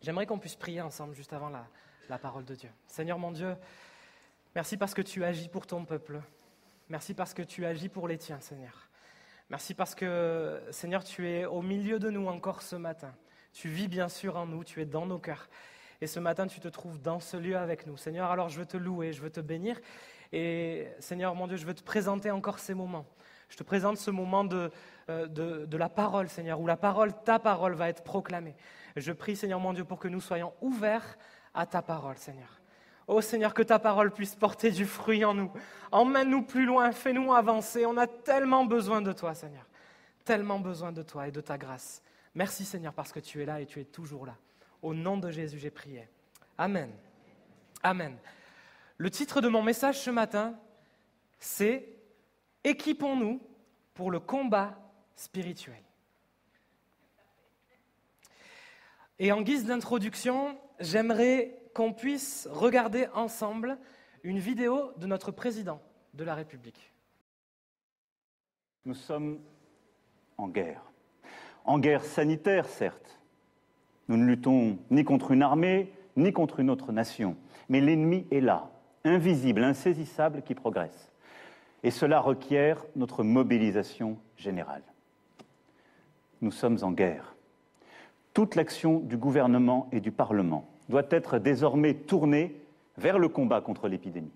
J'aimerais qu'on puisse prier ensemble juste avant la parole de Dieu. Seigneur mon Dieu, merci parce que tu agis pour ton peuple. Merci parce que tu agis pour les tiens, Seigneur. Merci parce que, Seigneur, tu es au milieu de nous encore ce matin. Tu vis bien sûr en nous, tu es dans nos cœurs. Et ce matin, tu te trouves dans ce lieu avec nous. Seigneur, alors je veux te louer, je veux te bénir. Et Seigneur mon Dieu, je veux te présenter encore ces moments. Je te présente ce moment de la parole, Seigneur, où ta parole va être proclamée. Je prie, Seigneur mon Dieu, pour que nous soyons ouverts à ta parole, Seigneur. Oh Seigneur, que ta parole puisse porter du fruit en nous. Emmène-nous plus loin, fais-nous avancer. On a tellement besoin de toi, Seigneur. Tellement besoin de toi et de ta grâce. Merci, Seigneur, parce que tu es là et tu es toujours là. Au nom de Jésus, j'ai prié. Amen. Amen. Le titre de mon message ce matin, c'est « Équipons-nous pour le combat spirituel ». Et en guise d'introduction, j'aimerais qu'on puisse regarder ensemble une vidéo de notre président de la République. Nous sommes en guerre sanitaire certes. Nous ne luttons ni contre une armée, ni contre une autre nation. Mais l'ennemi est là, invisible, insaisissable, qui progresse. Et cela requiert notre mobilisation générale. Nous sommes en guerre. Toute l'action du gouvernement et du Parlement doit être désormais tournée vers le combat contre l'épidémie.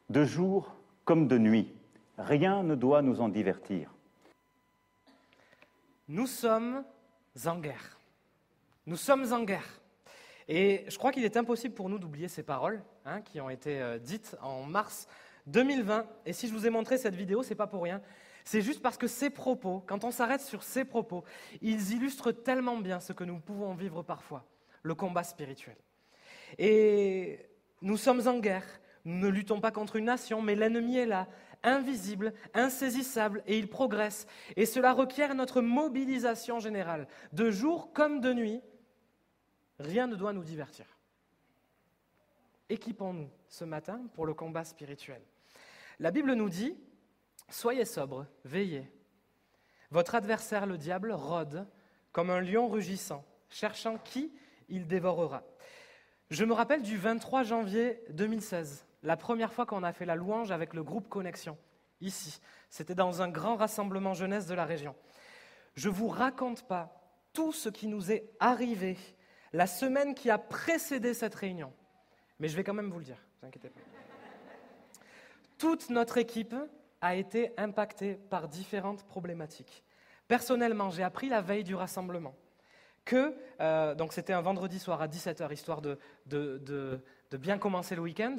De jour comme de nuit, rien ne doit nous en divertir. Nous sommes en guerre. Nous sommes en guerre. Et je crois qu'il est impossible pour nous d'oublier ces paroles qui ont été dites en mars 2020. Et si je vous ai montré cette vidéo, ce n'est pas pour rien. C'est juste parce que ces propos, quand on s'arrête sur ces propos, ils illustrent tellement bien ce que nous pouvons vivre parfois, le combat spirituel. Et nous sommes en guerre, nous ne luttons pas contre une nation, mais l'ennemi est là, invisible, insaisissable, et il progresse. Et cela requiert notre mobilisation générale. De jour comme de nuit, rien ne doit nous divertir. Équipons-nous ce matin pour le combat spirituel. La Bible nous dit « Soyez sobres, veillez. Votre adversaire, le diable, rôde comme un lion rugissant, cherchant qui il dévorera. » Je me rappelle du 23 janvier 2016, la première fois qu'on a fait la louange avec le groupe Connexion, ici. C'était dans un grand rassemblement jeunesse de la région. Je ne vous raconte pas tout ce qui nous est arrivé la semaine qui a précédé cette réunion. Mais je vais quand même vous le dire, ne vous inquiétez pas. Toute notre équipe a été impactée par différentes problématiques. Personnellement, j'ai appris la veille du rassemblement que, donc c'était un vendredi soir à 17h, histoire de bien commencer le week-end,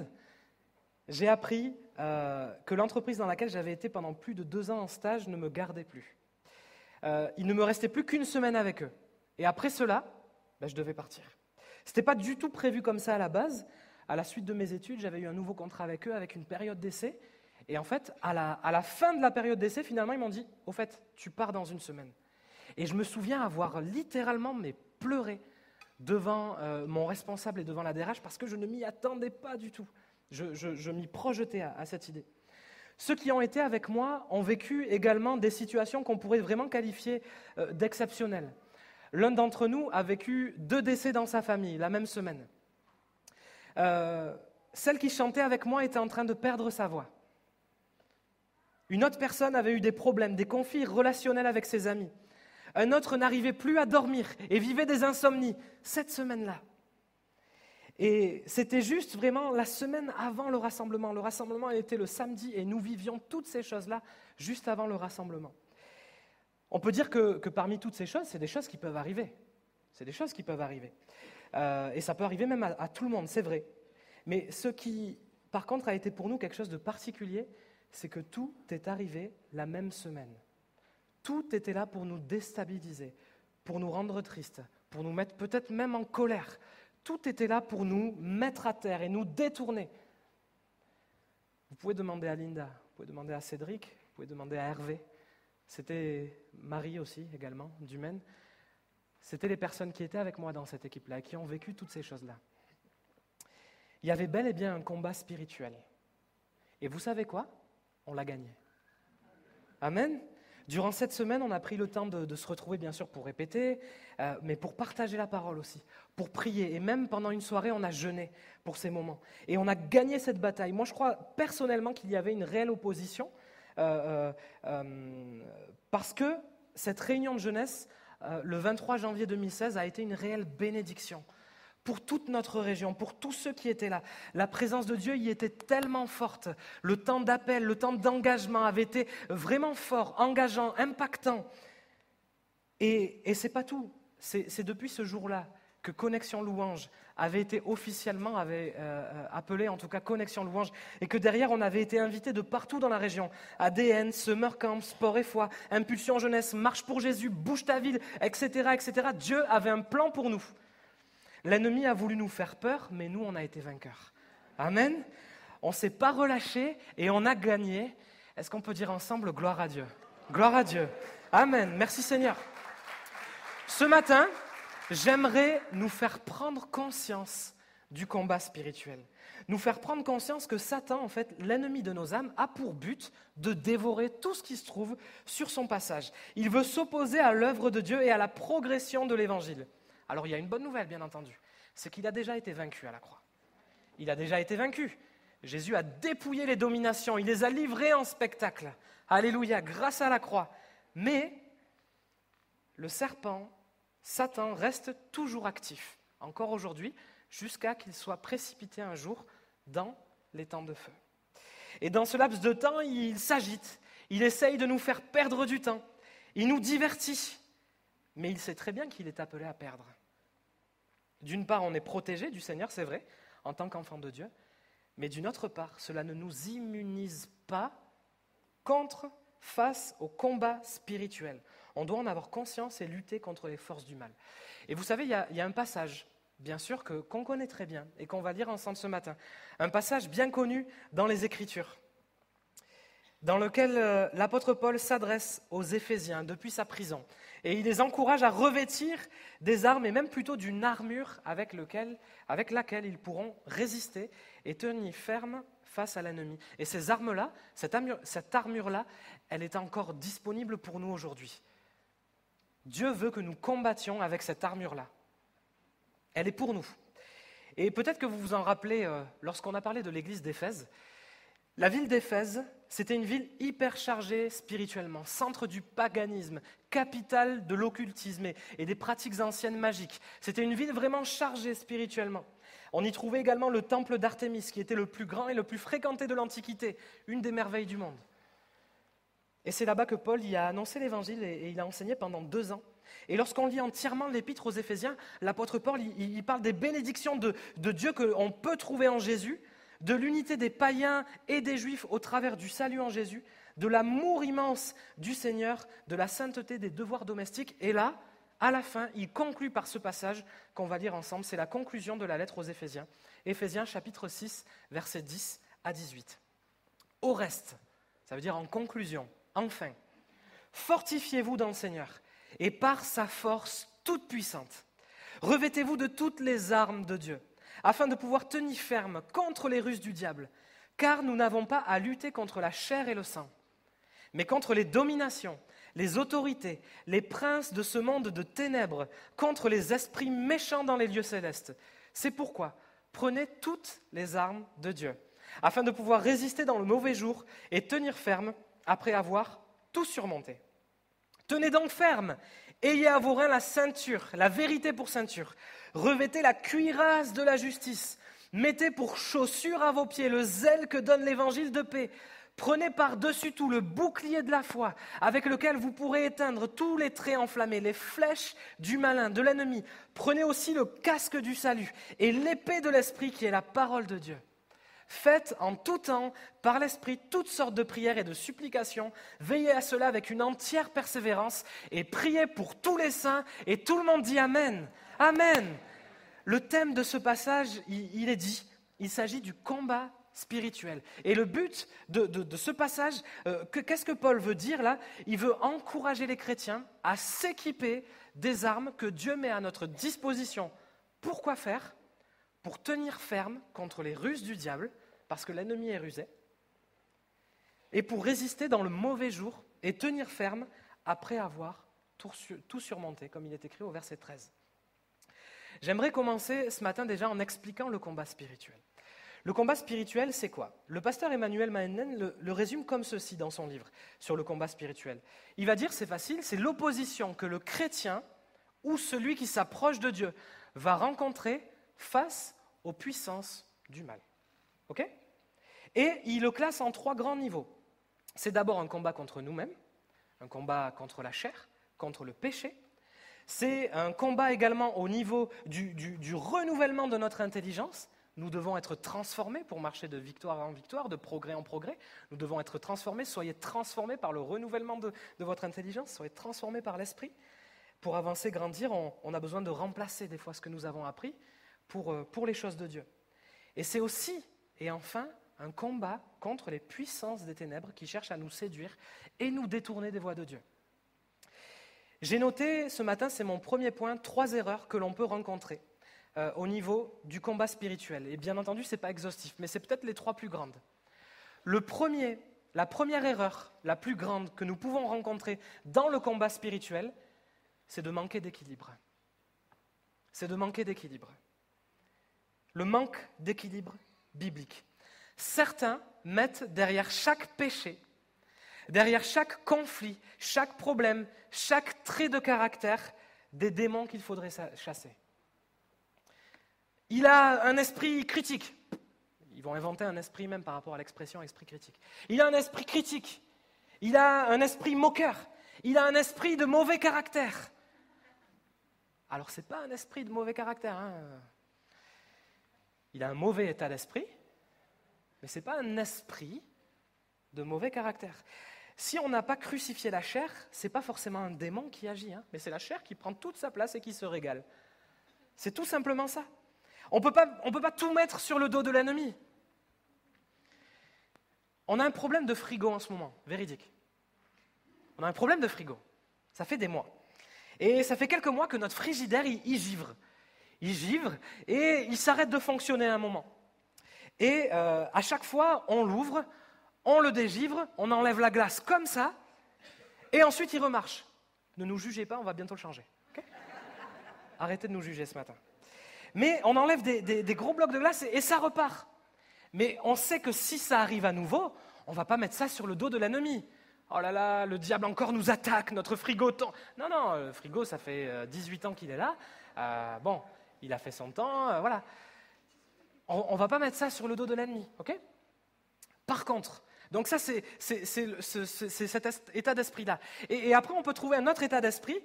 j'ai appris que l'entreprise dans laquelle j'avais été pendant plus de 2 ans en stage ne me gardait plus. Il ne me restait plus qu'une semaine avec eux. Et après cela, je devais partir. Ce n'était pas du tout prévu comme ça à la base. À la suite de mes études, j'avais eu un nouveau contrat avec eux, avec une période d'essai. Et en fait, à la fin de la période d'essai, finalement, ils m'ont dit « Au fait, tu pars dans 1 semaine ». Et je me souviens avoir littéralement pleuré devant mon responsable et devant la DRH parce que je ne m'y attendais pas du tout. Je m'y projetais à cette idée. Ceux qui ont été avec moi ont vécu également des situations qu'on pourrait vraiment qualifier d'exceptionnelles. L'un d'entre nous a vécu 2 décès dans sa famille la même semaine. Celle qui chantait avec moi était en train de perdre sa voix. Une autre personne avait eu des problèmes, des conflits relationnels avec ses amis. Un autre n'arrivait plus à dormir et vivait des insomnies cette semaine-là. Et c'était juste vraiment la semaine avant le rassemblement. Le rassemblement était le samedi et nous vivions toutes ces choses-là juste avant le rassemblement. On peut dire que parmi toutes ces choses, c'est des choses qui peuvent arriver. C'est des choses qui peuvent arriver. Et ça peut arriver même à tout le monde, c'est vrai. Mais ce qui, par contre, a été pour nous quelque chose de particulier, c'est que tout est arrivé la même semaine. Tout était là pour nous déstabiliser, pour nous rendre tristes, pour nous mettre peut-être même en colère. Tout était là pour nous mettre à terre et nous détourner. Vous pouvez demander à Linda, vous pouvez demander à Cédric, vous pouvez demander à Hervé. C'était Marie aussi, également, du Maine. C'était les personnes qui étaient avec moi dans cette équipe-là et qui ont vécu toutes ces choses-là. Il y avait bel et bien un combat spirituel. Et vous savez quoi ? On l'a gagné. Amen ? Durant cette semaine, on a pris le temps de se retrouver, bien sûr, pour répéter, mais pour partager la parole aussi, pour prier. Et même pendant une soirée, on a jeûné pour ces moments. Et on a gagné cette bataille. Moi, je crois personnellement qu'il y avait une réelle opposition, parce que cette réunion de jeunesse, le 23 janvier 2016, a été une réelle bénédiction pour toute notre région, pour tous ceux qui étaient là. La présence de Dieu y était tellement forte. Le temps d'appel, le temps d'engagement avait été vraiment fort, engageant, impactant. Et ce n'est pas tout. C'est depuis ce jour-là que Connexion Louange avait été officiellement appelée, en tout cas Connexion Louange, et que derrière on avait été invités de partout dans la région. ADN, Summer Camp, Sport et Foi, Impulsion Jeunesse, Marche pour Jésus, Bouge ta ville, etc., etc. Dieu avait un plan pour nous. L'ennemi a voulu nous faire peur, mais nous, on a été vainqueurs. Amen. On ne s'est pas relâché et on a gagné. Est-ce qu'on peut dire ensemble gloire à Dieu? Gloire à Dieu. Amen. Merci Seigneur. Ce matin, j'aimerais nous faire prendre conscience du combat spirituel. Nous faire prendre conscience que Satan, en fait, l'ennemi de nos âmes, a pour but de dévorer tout ce qui se trouve sur son passage. Il veut s'opposer à l'œuvre de Dieu et à la progression de l'Évangile. Alors il y a une bonne nouvelle, bien entendu, c'est qu'il a déjà été vaincu à la croix. Il a déjà été vaincu. Jésus a dépouillé les dominations, il les a livrées en spectacle. Alléluia, grâce à la croix. Mais le serpent, Satan, reste toujours actif, encore aujourd'hui, jusqu'à qu'il soit précipité un jour dans les temps de feu. Et dans ce laps de temps, il s'agite, il essaye de nous faire perdre du temps, il nous divertit. Mais il sait très bien qu'il est appelé à perdre. D'une part, on est protégé du Seigneur, c'est vrai, en tant qu'enfant de Dieu, mais d'une autre part, cela ne nous immunise pas face au combat spirituel. On doit en avoir conscience et lutter contre les forces du mal. Et vous savez, il y a un passage, bien sûr, qu'on connaît très bien et qu'on va lire ensemble ce matin. Un passage bien connu dans les Écritures, dans lequel l'apôtre Paul s'adresse aux Éphésiens depuis sa prison. Et il les encourage à revêtir des armes, et même plutôt d'une armure avec laquelle ils pourront résister et tenir ferme face à l'ennemi. Et ces armes-là, cette armure-là, elle est encore disponible pour nous aujourd'hui. Dieu veut que nous combattions avec cette armure-là. Elle est pour nous. Et peut-être que vous vous en rappelez, lorsqu'on a parlé de l'église d'Éphèse, la ville d'Éphèse, c'était une ville hyper chargée spirituellement, centre du paganisme, capitale de l'occultisme et des pratiques anciennes magiques. C'était une ville vraiment chargée spirituellement. On y trouvait également le temple d'Artémis, qui était le plus grand et le plus fréquenté de l'Antiquité, une des merveilles du monde. Et c'est là-bas que Paul y a annoncé l'évangile et il a enseigné pendant 2 ans. Et lorsqu'on lit entièrement l'épître aux Éphésiens, l'apôtre Paul il parle des bénédictions de Dieu qu'on peut trouver en Jésus, de l'unité des païens et des juifs au travers du salut en Jésus, de l'amour immense du Seigneur, de la sainteté des devoirs domestiques. Et là, à la fin, il conclut par ce passage qu'on va lire ensemble. C'est la conclusion de la lettre aux Éphésiens. Éphésiens chapitre 6, versets 10 à 18. Au reste, ça veut dire en conclusion, enfin, fortifiez-vous dans le Seigneur et par sa force toute puissante. Revêtez-vous de toutes les armes de Dieu, afin de pouvoir tenir ferme contre les ruses du diable, car nous n'avons pas à lutter contre la chair et le sang, mais contre les dominations, les autorités, les princes de ce monde de ténèbres, contre les esprits méchants dans les lieux célestes. C'est pourquoi prenez toutes les armes de Dieu, afin de pouvoir résister dans le mauvais jour et tenir ferme après avoir tout surmonté. Tenez donc ferme, ayez à vos reins la ceinture, la vérité pour ceinture. Revêtez la cuirasse de la justice. Mettez pour chaussure à vos pieds le zèle que donne l'évangile de paix. Prenez par-dessus tout le bouclier de la foi, avec lequel vous pourrez éteindre tous les traits enflammés, les flèches du malin, de l'ennemi. Prenez aussi le casque du salut et l'épée de l'esprit qui est la parole de Dieu. Faites en tout temps, par l'Esprit, toutes sortes de prières et de supplications. Veillez à cela avec une entière persévérance et priez pour tous les saints. Et tout le monde dit Amen. Amen. Le thème de ce passage, il est dit, il s'agit du combat spirituel. Et le but de ce passage, qu'est-ce que Paul veut dire là? Il veut encourager les chrétiens à s'équiper des armes que Dieu met à notre disposition. Pourquoi faire? Pour tenir ferme contre les ruses du diable, parce que l'ennemi est rusé, et pour résister dans le mauvais jour et tenir ferme après avoir tout surmonté, comme il est écrit au verset 13. J'aimerais commencer ce matin déjà en expliquant le combat spirituel. Le combat spirituel, c'est quoi? Le pasteur Emmanuel Maenen le résume comme ceci dans son livre sur le combat spirituel. Il va dire, c'est facile, c'est l'opposition que le chrétien ou celui qui s'approche de Dieu va rencontrer face aux puissances du mal. Ok? Et il le classe en 3 grands niveaux. C'est d'abord un combat contre nous-mêmes, un combat contre la chair, contre le péché. C'est un combat également au niveau du renouvellement de notre intelligence. Nous devons être transformés pour marcher de victoire en victoire, de progrès en progrès. Nous devons être transformés. Soyez transformés par le renouvellement de votre intelligence. Soyez transformés par l'esprit. Pour avancer, grandir, on a besoin de remplacer des fois ce que nous avons appris pour les choses de Dieu. Et c'est aussi, et enfin, un combat contre les puissances des ténèbres qui cherchent à nous séduire et nous détourner des voies de Dieu. J'ai noté ce matin, c'est mon premier point, 3 erreurs que l'on peut rencontrer au niveau du combat spirituel. Et bien entendu, ce n'est pas exhaustif, mais c'est peut-être les 3 plus grandes. La première erreur, la plus grande que nous pouvons rencontrer dans le combat spirituel, c'est de manquer d'équilibre. C'est de manquer d'équilibre. Le manque d'équilibre biblique. Certains mettent derrière chaque péché, derrière chaque conflit, chaque problème, chaque trait de caractère, des démons qu'il faudrait chasser. Il a un esprit critique. Ils vont inventer un esprit même par rapport à l'expression esprit critique. Il a un esprit critique. Il a un esprit moqueur. Il a un esprit de mauvais caractère. Alors, ce n'est pas un esprit de mauvais caractère. Il a un mauvais état d'esprit, mais ce n'est pas un esprit de mauvais caractère. Si on n'a pas crucifié la chair, ce n'est pas forcément un démon qui agit, mais c'est la chair qui prend toute sa place et qui se régale. C'est tout simplement ça. On ne peut pas tout mettre sur le dos de l'ennemi. On a un problème de frigo en ce moment, véridique. On a un problème de frigo. Ça fait des mois. Et ça fait quelques mois que notre frigidaire, il givre. Il givre et il s'arrête de fonctionner à un moment. Et à chaque fois, on l'ouvre, on le dégivre, on enlève la glace comme ça, et ensuite il remarche. Ne nous jugez pas, on va bientôt le changer. Okay? Arrêtez de nous juger ce matin. Mais on enlève des gros blocs de glace et ça repart. Mais on sait que si ça arrive à nouveau, on ne va pas mettre ça sur le dos de l'ennemi. Oh là là, le diable encore nous attaque, notre frigo tend. Non, le frigo, ça fait 18 ans qu'il est là. Bon, il a fait son temps, voilà. On ne va pas mettre ça sur le dos de l'ennemi, ok? Par contre, donc ça, c'est cet état d'esprit-là. Et après, on peut trouver un autre état d'esprit.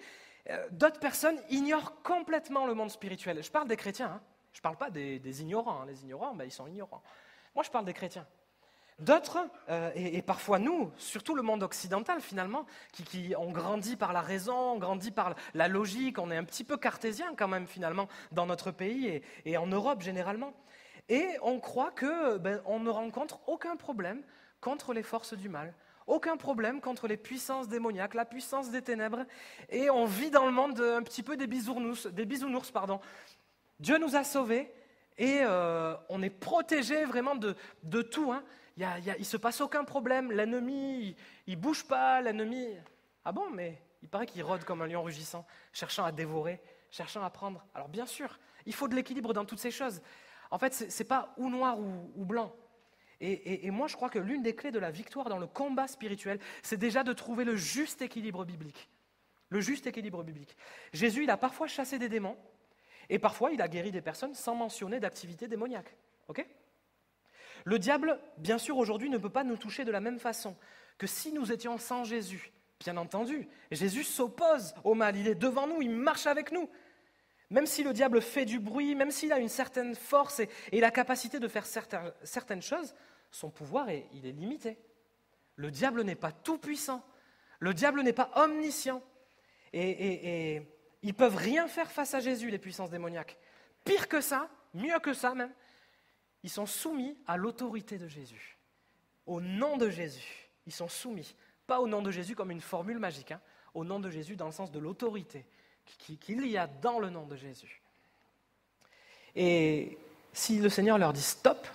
D'autres personnes ignorent complètement le monde spirituel. Je parle des chrétiens, je ne parle pas des ignorants. Les ignorants, ils sont ignorants. Moi, je parle des chrétiens. D'autres, et parfois nous, surtout le monde occidental finalement, qui ont grandi par la raison, ont grandi par la logique, on est un petit peu cartésien quand même finalement dans notre pays et en Europe généralement. Et on croit qu'on ne rencontre aucun problème contre les forces du mal, aucun problème contre les puissances démoniaques, la puissance des ténèbres, et on vit dans le monde un petit peu des bisounours. Dieu nous a sauvés et on est protégés vraiment de tout. Il ne se passe aucun problème, l'ennemi, il ne bouge pas, l'ennemi... Ah bon, mais il paraît qu'il rôde comme un lion rugissant, cherchant à dévorer, cherchant à prendre. Alors bien sûr, il faut de l'équilibre dans toutes ces choses. En fait, ce n'est pas ou noir ou blanc. Et moi, je crois que l'une des clés de la victoire dans le combat spirituel, c'est déjà de trouver le juste équilibre biblique. Le juste équilibre biblique. Jésus, il a parfois chassé des démons, et parfois, il a guéri des personnes sans mentionner d'activité démoniaque. Ok ? Le diable, bien sûr, aujourd'hui, ne peut pas nous toucher de la même façon que si nous étions sans Jésus. Bien entendu, Jésus s'oppose au mal, il est devant nous, il marche avec nous. Même si le diable fait du bruit, même s'il a une certaine force et la capacité de faire certaines choses, son pouvoir, il est limité. Le diable n'est pas tout-puissant, le diable n'est pas omniscient. Et ils ne peuvent rien faire face à Jésus, les puissances démoniaques. Pire que ça, mieux que ça même, ils sont soumis à l'autorité de Jésus. Au nom de Jésus, ils sont soumis. Pas au nom de Jésus comme une formule magique, au nom de Jésus dans le sens de l'autorité qu'il y a dans le nom de Jésus. Et si le Seigneur leur dit stop,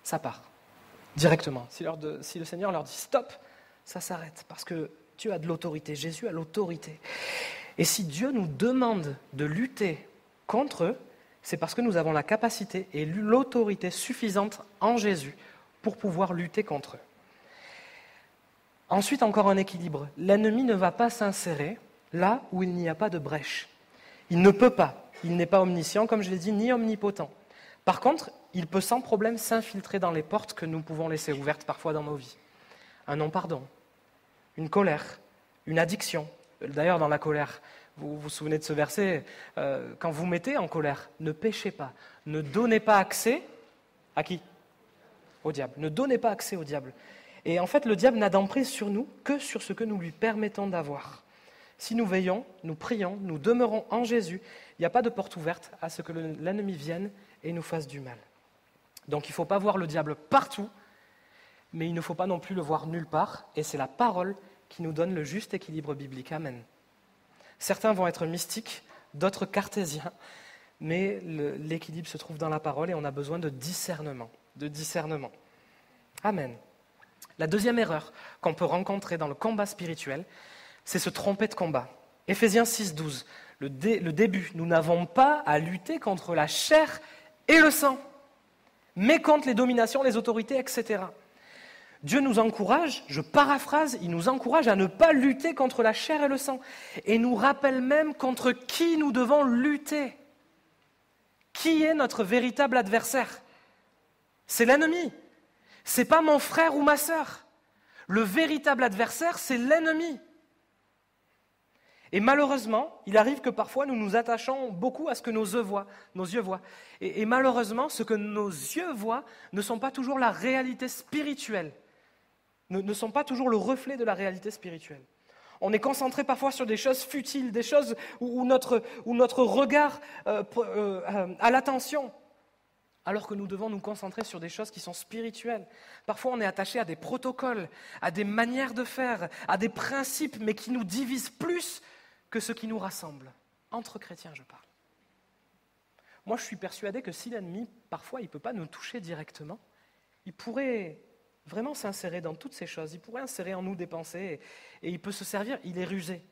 ça part directement. Si le Seigneur leur dit stop, ça s'arrête, parce que Dieu a de l'autorité, Jésus a l'autorité. Et si Dieu nous demande de lutter contre eux, c'est parce que nous avons la capacité et l'autorité suffisante en Jésus pour pouvoir lutter contre eux. Ensuite, encore un équilibre. L'ennemi ne va pas s'insérer là où il n'y a pas de brèche. Il ne peut pas. Il n'est pas omniscient, comme je l'ai dit, ni omnipotent. Par contre, il peut sans problème s'infiltrer dans les portes que nous pouvons laisser ouvertes parfois dans nos vies. Un non-pardon, une colère, une addiction. D'ailleurs, dans la colère, vous vous souvenez de ce verset, quand vous mettez en colère, ne péchez pas, ne donnez pas accès à qui ? Au diable. Ne donnez pas accès au diable. Et en fait, le diable n'a d'emprise sur nous que sur ce que nous lui permettons d'avoir. Si nous veillons, nous prions, nous demeurons en Jésus, il n'y a pas de porte ouverte à ce que l'ennemi vienne et nous fasse du mal. Donc il ne faut pas voir le diable partout, mais il ne faut pas non plus le voir nulle part, et c'est la parole qui nous donne le juste équilibre biblique. Amen. Certains vont être mystiques, d'autres cartésiens, mais l'équilibre se trouve dans la parole et on a besoin de discernement. Amen. La deuxième erreur qu'on peut rencontrer dans le combat spirituel, c'est se tromper de combat. Éphésiens 6,12, le début, nous n'avons pas à lutter contre la chair et le sang, mais contre les dominations, les autorités, etc. Dieu nous encourage, je paraphrase, il nous encourage à ne pas lutter contre la chair et le sang, et nous rappelle même contre qui nous devons lutter. Qui est notre véritable adversaire ? C'est l'ennemi. C'est pas mon frère ou ma sœur. Le véritable adversaire, c'est l'ennemi. Et malheureusement, il arrive que parfois nous nous attachons beaucoup à ce que nos yeux voient. Et malheureusement, ce que nos yeux voient ne sont pas toujours la réalité spirituelle, ne sont pas toujours le reflet de la réalité spirituelle. On est concentré parfois sur des choses futiles, des choses où notre regard a l'attention, alors que nous devons nous concentrer sur des choses qui sont spirituelles. Parfois, on est attaché à des protocoles, à des manières de faire, à des principes, mais qui nous divisent plus que ce qui nous rassemble. Entre chrétiens, je parle. Moi, je suis persuadé que si l'ennemi, parfois, il ne peut pas nous toucher directement, il pourrait vraiment s'insérer dans toutes ces choses. Il pourrait insérer en nous des pensées et il peut se servir, il est rusé.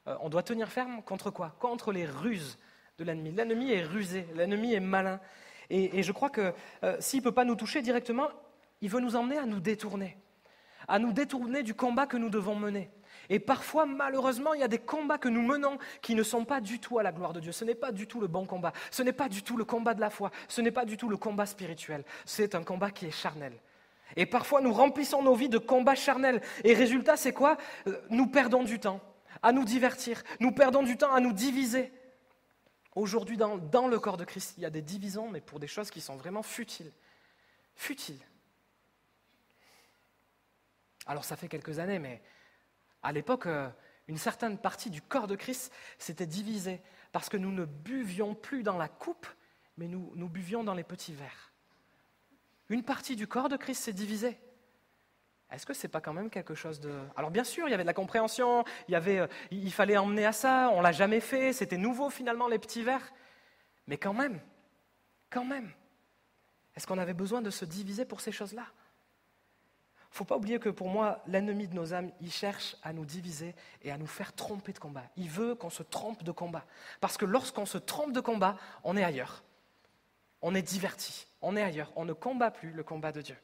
On doit tenir ferme contre quoi ? Contre les ruses de l'ennemi. L'ennemi est rusé, l'ennemi est malin. Et je crois que s'il ne peut pas nous toucher directement, il veut nous emmener à nous détourner du combat que nous devons mener. Et parfois, malheureusement, il y a des combats que nous menons qui ne sont pas du tout à la gloire de Dieu. Ce n'est pas du tout le bon combat. Ce n'est pas du tout le combat de la foi. Ce n'est pas du tout le combat spirituel. C'est un combat qui est charnel. Et parfois, nous remplissons nos vies de combats charnels. Et résultat, c'est quoi ? Nous perdons du temps à nous divertir. Nous perdons du temps à nous diviser. Aujourd'hui, dans le corps de Christ, il y a des divisions, mais pour des choses qui sont vraiment futiles. Futiles. Alors, ça fait quelques années, mais à l'époque, une certaine partie du corps de Christ s'était divisée parce que nous ne buvions plus dans la coupe, mais nous buvions dans les petits verres. Une partie du corps de Christ s'est divisée. Est-ce que ce n'est pas quand même quelque chose de... Alors bien sûr, il y avait de la compréhension, il fallait emmener à ça, on ne l'a jamais fait, c'était nouveau finalement les petits verres. Mais quand même, est-ce qu'on avait besoin de se diviser pour ces choses-là ? Il ne faut pas oublier que pour moi, l'ennemi de nos âmes, il cherche à nous diviser et à nous faire tromper de combat. Il veut qu'on se trompe de combat. Parce que lorsqu'on se trompe de combat, on est ailleurs. On est diverti, on est ailleurs. On ne combat plus le combat de Dieu.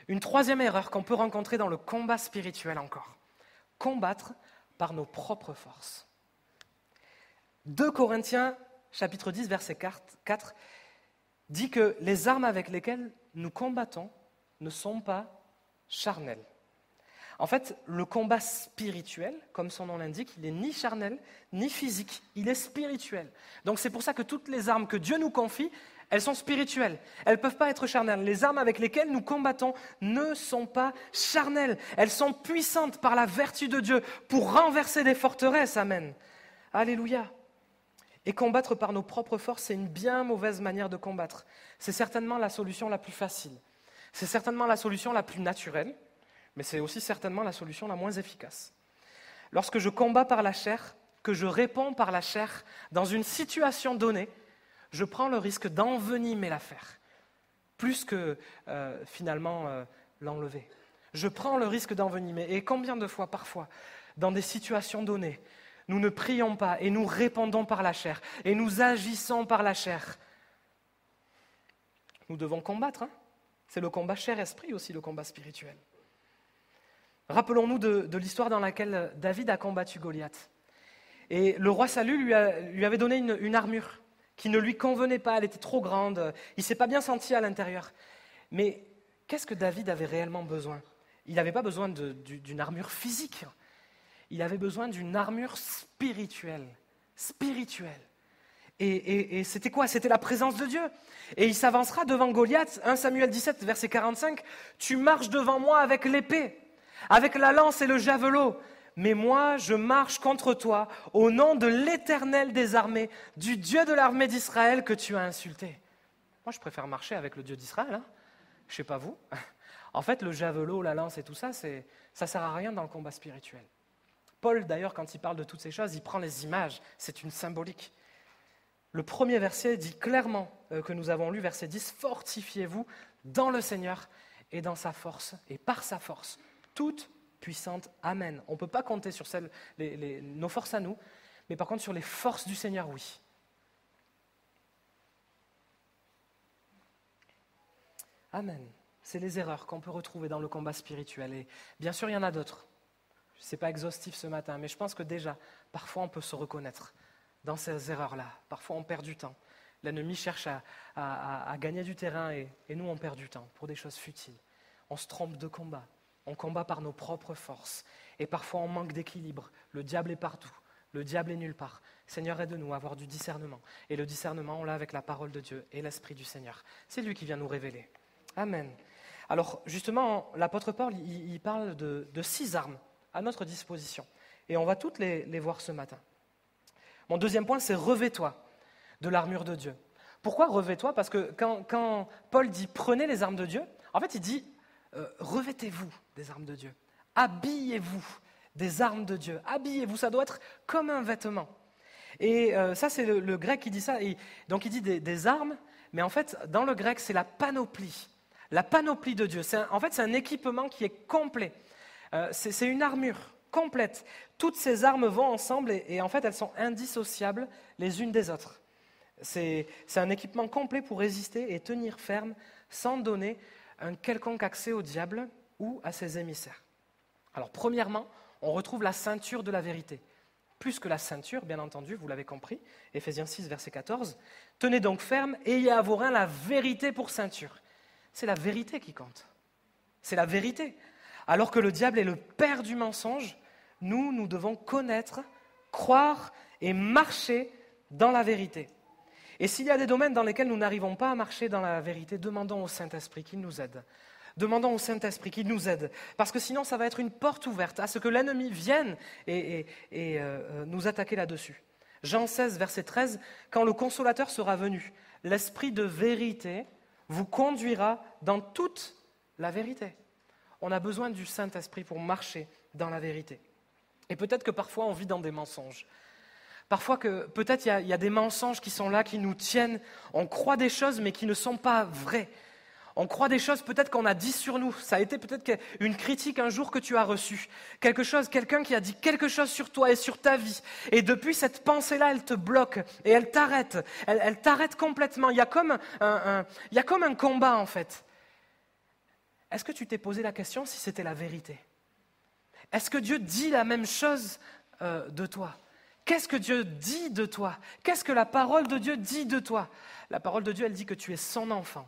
Une troisième erreur qu'on peut rencontrer dans le combat spirituel encore. Combattre par nos propres forces. 2 Corinthiens, chapitre 10, verset 4, dit que les armes avec lesquelles nous combattons ne sont pas charnelles. En fait, le combat spirituel, comme son nom l'indique, il n'est ni charnel, ni physique, il est spirituel. Donc c'est pour ça que toutes les armes que Dieu nous confie, elles sont spirituelles. Elles ne peuvent pas être charnelles. Les armes avec lesquelles nous combattons ne sont pas charnelles. Elles sont puissantes par la vertu de Dieu pour renverser des forteresses. Amen. Alléluia. Et combattre par nos propres forces, c'est une bien mauvaise manière de combattre. C'est certainement la solution la plus facile. C'est certainement la solution la plus naturelle, mais c'est aussi certainement la solution la moins efficace. Lorsque je combats par la chair, que je réponds par la chair, dans une situation donnée, je prends le risque d'envenimer l'affaire, plus que finalement l'enlever. Je prends le risque d'envenimer. Et combien de fois, parfois, dans des situations données, nous ne prions pas et nous répondons par la chair et nous agissons par la chair. Nous devons combattre. C'est le combat chair-esprit aussi, le combat spirituel. Rappelons-nous de l'histoire dans laquelle David a combattu Goliath. Et le roi Saül lui avait donné une armure qui ne lui convenait pas, elle était trop grande, il ne s'est pas bien senti à l'intérieur. Mais qu'est-ce que David avait réellement besoin ? Il n'avait pas besoin d'une armure physique, il avait besoin d'une armure spirituelle. Et c'était quoi ? C'était la présence de Dieu. Et il s'avancera devant Goliath, 1 Samuel 17, verset 45, « Tu marches devant moi avec l'épée, avec la lance et le javelot. Mais moi, je marche contre toi au nom de l'Éternel des armées, du Dieu de l'armée d'Israël que tu as insulté. » Moi, je préfère marcher avec le Dieu d'Israël. Je ne sais pas vous. En fait, le javelot, la lance et tout ça, ça ne sert à rien dans le combat spirituel. Paul, d'ailleurs, quand il parle de toutes ces choses, il prend les images. C'est une symbolique. Le premier verset dit clairement, que nous avons lu, verset 10, « Fortifiez-vous dans le Seigneur et dans sa force, et par sa force, toute puissante. Amen. » On ne peut pas compter sur nos forces à nous, mais par contre sur les forces du Seigneur, oui. Amen. C'est les erreurs qu'on peut retrouver dans le combat spirituel. Et bien sûr, il y en a d'autres. Ce n'est pas exhaustif ce matin, mais je pense que déjà, parfois on peut se reconnaître dans ces erreurs-là. Parfois on perd du temps. L'ennemi cherche à gagner du terrain et nous on perd du temps pour des choses futiles. On se trompe de combat. On combat par nos propres forces. Et parfois on manque d'équilibre. Le diable est partout. Le diable est nulle part. Seigneur, aide-nous à avoir du discernement. Et le discernement, on l'a avec la parole de Dieu et l'Esprit du Seigneur. C'est lui qui vient nous révéler. Amen. Alors justement, l'apôtre Paul, il parle de 6 armes à notre disposition. Et on va toutes les voir ce matin. Mon deuxième point, c'est « revêt-toi de l'armure de Dieu ». Pourquoi revêt-toi ? Parce que quand Paul dit « prenez les armes de Dieu », en fait il dit « revêtez-vous des armes de Dieu ». Habillez-vous des armes de Dieu. Habillez-vous, ça doit être comme un vêtement. Et ça, c'est le grec qui dit ça. Et donc il dit des armes, mais en fait, dans le grec, c'est la panoplie. La panoplie de Dieu. En fait, c'est un équipement qui est complet. C'est une armure complète. Toutes ces armes vont ensemble et en fait, elles sont indissociables les unes des autres. C'est un équipement complet pour résister et tenir ferme sans donner un quelconque accès au diable ou à ses émissaires. Alors, premièrement, on retrouve la ceinture de la vérité. Plus que la ceinture, bien entendu, vous l'avez compris, Éphésiens 6, verset 14. « Tenez donc ferme, ayez à vos reins la vérité pour ceinture. » C'est la vérité qui compte. C'est la vérité. Alors que le diable est le père du mensonge, nous devons connaître, croire et marcher dans la vérité. Et s'il y a des domaines dans lesquels nous n'arrivons pas à marcher dans la vérité, demandons au Saint-Esprit qu'il nous aide. Demandons au Saint-Esprit qu'il nous aide. Parce que sinon, ça va être une porte ouverte à ce que l'ennemi vienne et nous attaquer là-dessus. Jean 16, verset 13, « Quand le Consolateur sera venu, l'Esprit de vérité vous conduira dans toute la vérité. » On a besoin du Saint-Esprit pour marcher dans la vérité. Et peut-être que parfois on vit dans des mensonges. Parfois que peut-être il y a des mensonges qui sont là, qui nous tiennent. On croit des choses mais qui ne sont pas vraies. On croit des choses peut-être qu'on a dit sur nous. Ça a été peut-être une critique un jour que tu as reçue. Quelqu'un qui a dit quelque chose sur toi et sur ta vie. Et depuis cette pensée-là, elle te bloque et elle t'arrête. Elle t'arrête complètement. Il y a comme un combat en fait. Est-ce que tu t'es posé la question si c'était la vérité ? Est-ce que Dieu dit la même chose de toi ? Qu'est-ce que Dieu dit de toi ? Qu'est-ce que la parole de Dieu dit de toi ? La parole de Dieu, elle dit que tu es son enfant.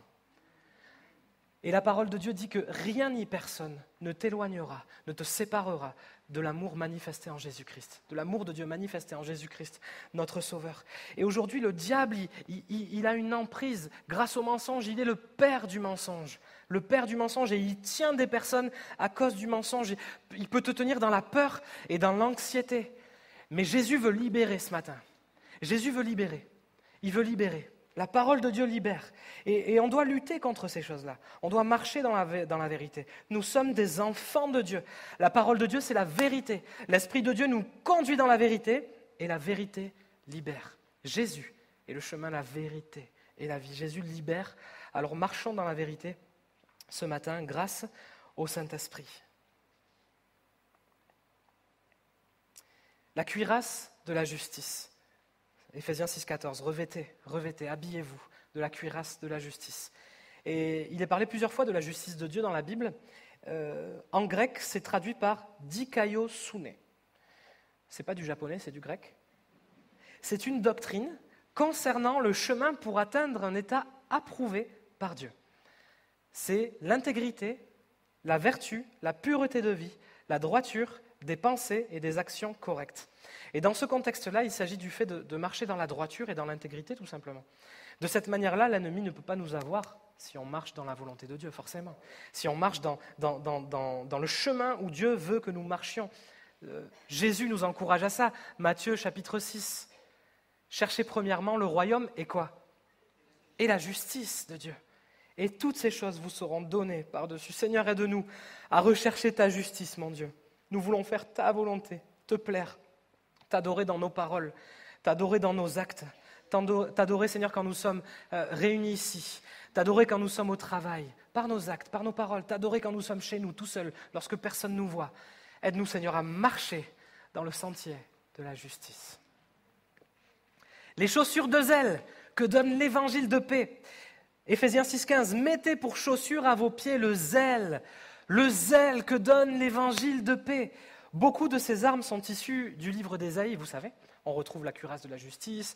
Et la parole de Dieu dit que rien ni personne ne t'éloignera, ne te séparera de l'amour manifesté en Jésus-Christ, de l'amour de Dieu manifesté en Jésus-Christ, notre Sauveur. Et aujourd'hui, le diable, il a une emprise grâce au mensonge. Il est le père du mensonge. Le père du mensonge, et il tient des personnes à cause du mensonge. Il peut te tenir dans la peur et dans l'anxiété. Mais Jésus veut libérer ce matin. Jésus veut libérer. Il veut libérer. La parole de Dieu libère. Et on doit lutter contre ces choses-là. On doit marcher dans la vérité. Nous sommes des enfants de Dieu. La parole de Dieu, c'est la vérité. L'Esprit de Dieu nous conduit dans la vérité et la vérité libère. Jésus est le chemin, la vérité et la vie. Jésus libère. Alors marchons dans la vérité ce matin grâce au Saint-Esprit. La cuirasse de la justice. Éphésiens 6,14, revêtez, habillez-vous de la cuirasse de la justice. Et il est parlé plusieurs fois de la justice de Dieu dans la Bible. En grec, c'est traduit par dikaiosune. Ce n'est pas du japonais, c'est du grec. C'est une doctrine concernant le chemin pour atteindre un état approuvé par Dieu. C'est l'intégrité, la vertu, la pureté de vie, la droiture des pensées et des actions correctes. Et dans ce contexte-là, il s'agit du fait de marcher dans la droiture et dans l'intégrité, tout simplement. De cette manière-là, l'ennemi ne peut pas nous avoir si on marche dans la volonté de Dieu, forcément. Si on marche dans le chemin où Dieu veut que nous marchions. Jésus nous encourage à ça. Matthieu chapitre 6. Cherchez premièrement le royaume et quoi ? Et la justice de Dieu. Et toutes ces choses vous seront données par-dessus. Seigneur, aide-nous à rechercher ta justice, mon Dieu. Nous voulons faire ta volonté, te plaire, t'adorer dans nos paroles, t'adorer dans nos actes, t'adorer, Seigneur, quand nous sommes réunis ici, t'adorer quand nous sommes au travail, par nos actes, par nos paroles, t'adorer quand nous sommes chez nous, tout seuls, lorsque personne ne nous voit. Aide-nous, Seigneur, à marcher dans le sentier de la justice. Les chaussures de zèle que donne l'évangile de paix. Éphésiens 6,15, mettez pour chaussure à vos pieds le zèle que donne l'évangile de paix. Beaucoup de ces armes sont issues du livre d'Ésaïe, vous savez. On retrouve la cuirasse de la justice,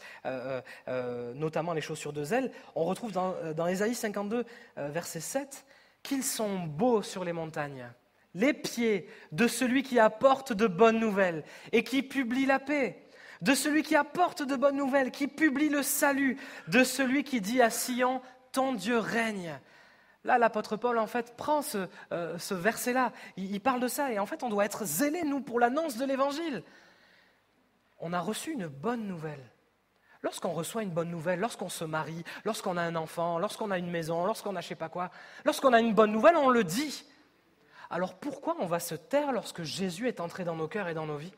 notamment les chaussures de zèle. On retrouve dans Ésaïe 52, verset 7, qu'ils sont beaux sur les montagnes, les pieds de celui qui apporte de bonnes nouvelles et qui publie la paix, de celui qui apporte de bonnes nouvelles, qui publie le salut, de celui qui dit à Sion, ton Dieu règne. Là, l'apôtre Paul, en fait, prend ce verset-là. Il parle de ça. Et en fait, on doit être zélés, nous, pour l'annonce de l'Évangile. On a reçu une bonne nouvelle. Lorsqu'on reçoit une bonne nouvelle, lorsqu'on se marie, lorsqu'on a un enfant, lorsqu'on a une maison, lorsqu'on a je ne sais pas quoi, lorsqu'on a une bonne nouvelle, on le dit. Alors pourquoi on va se taire lorsque Jésus est entré dans nos cœurs et dans nos vies ?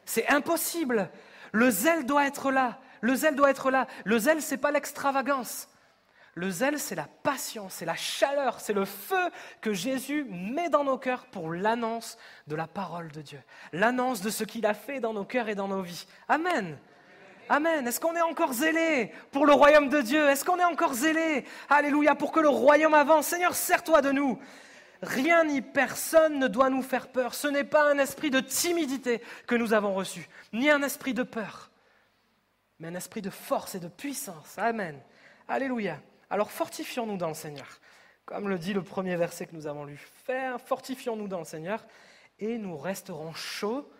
C'est impossible. Le zèle doit être là. Le zèle doit être là. Le zèle, ce n'est pas l'extravagance. Le zèle, c'est la passion, c'est la chaleur, c'est le feu que Jésus met dans nos cœurs pour l'annonce de la parole de Dieu, l'annonce de ce qu'il a fait dans nos cœurs et dans nos vies. Amen. Amen. Est-ce qu'on est encore zélé pour le royaume de Dieu ? Est-ce qu'on est encore zélé, alléluia, pour que le royaume avance ? Seigneur, sers-toi de nous. Rien ni personne ne doit nous faire peur. Ce n'est pas un esprit de timidité que nous avons reçu, ni un esprit de peur, mais un esprit de force et de puissance. Amen. Alléluia. Alors fortifions-nous dans le Seigneur, comme le dit le premier verset que nous avons lu. Fortifions-nous dans le Seigneur et nous resterons chauds,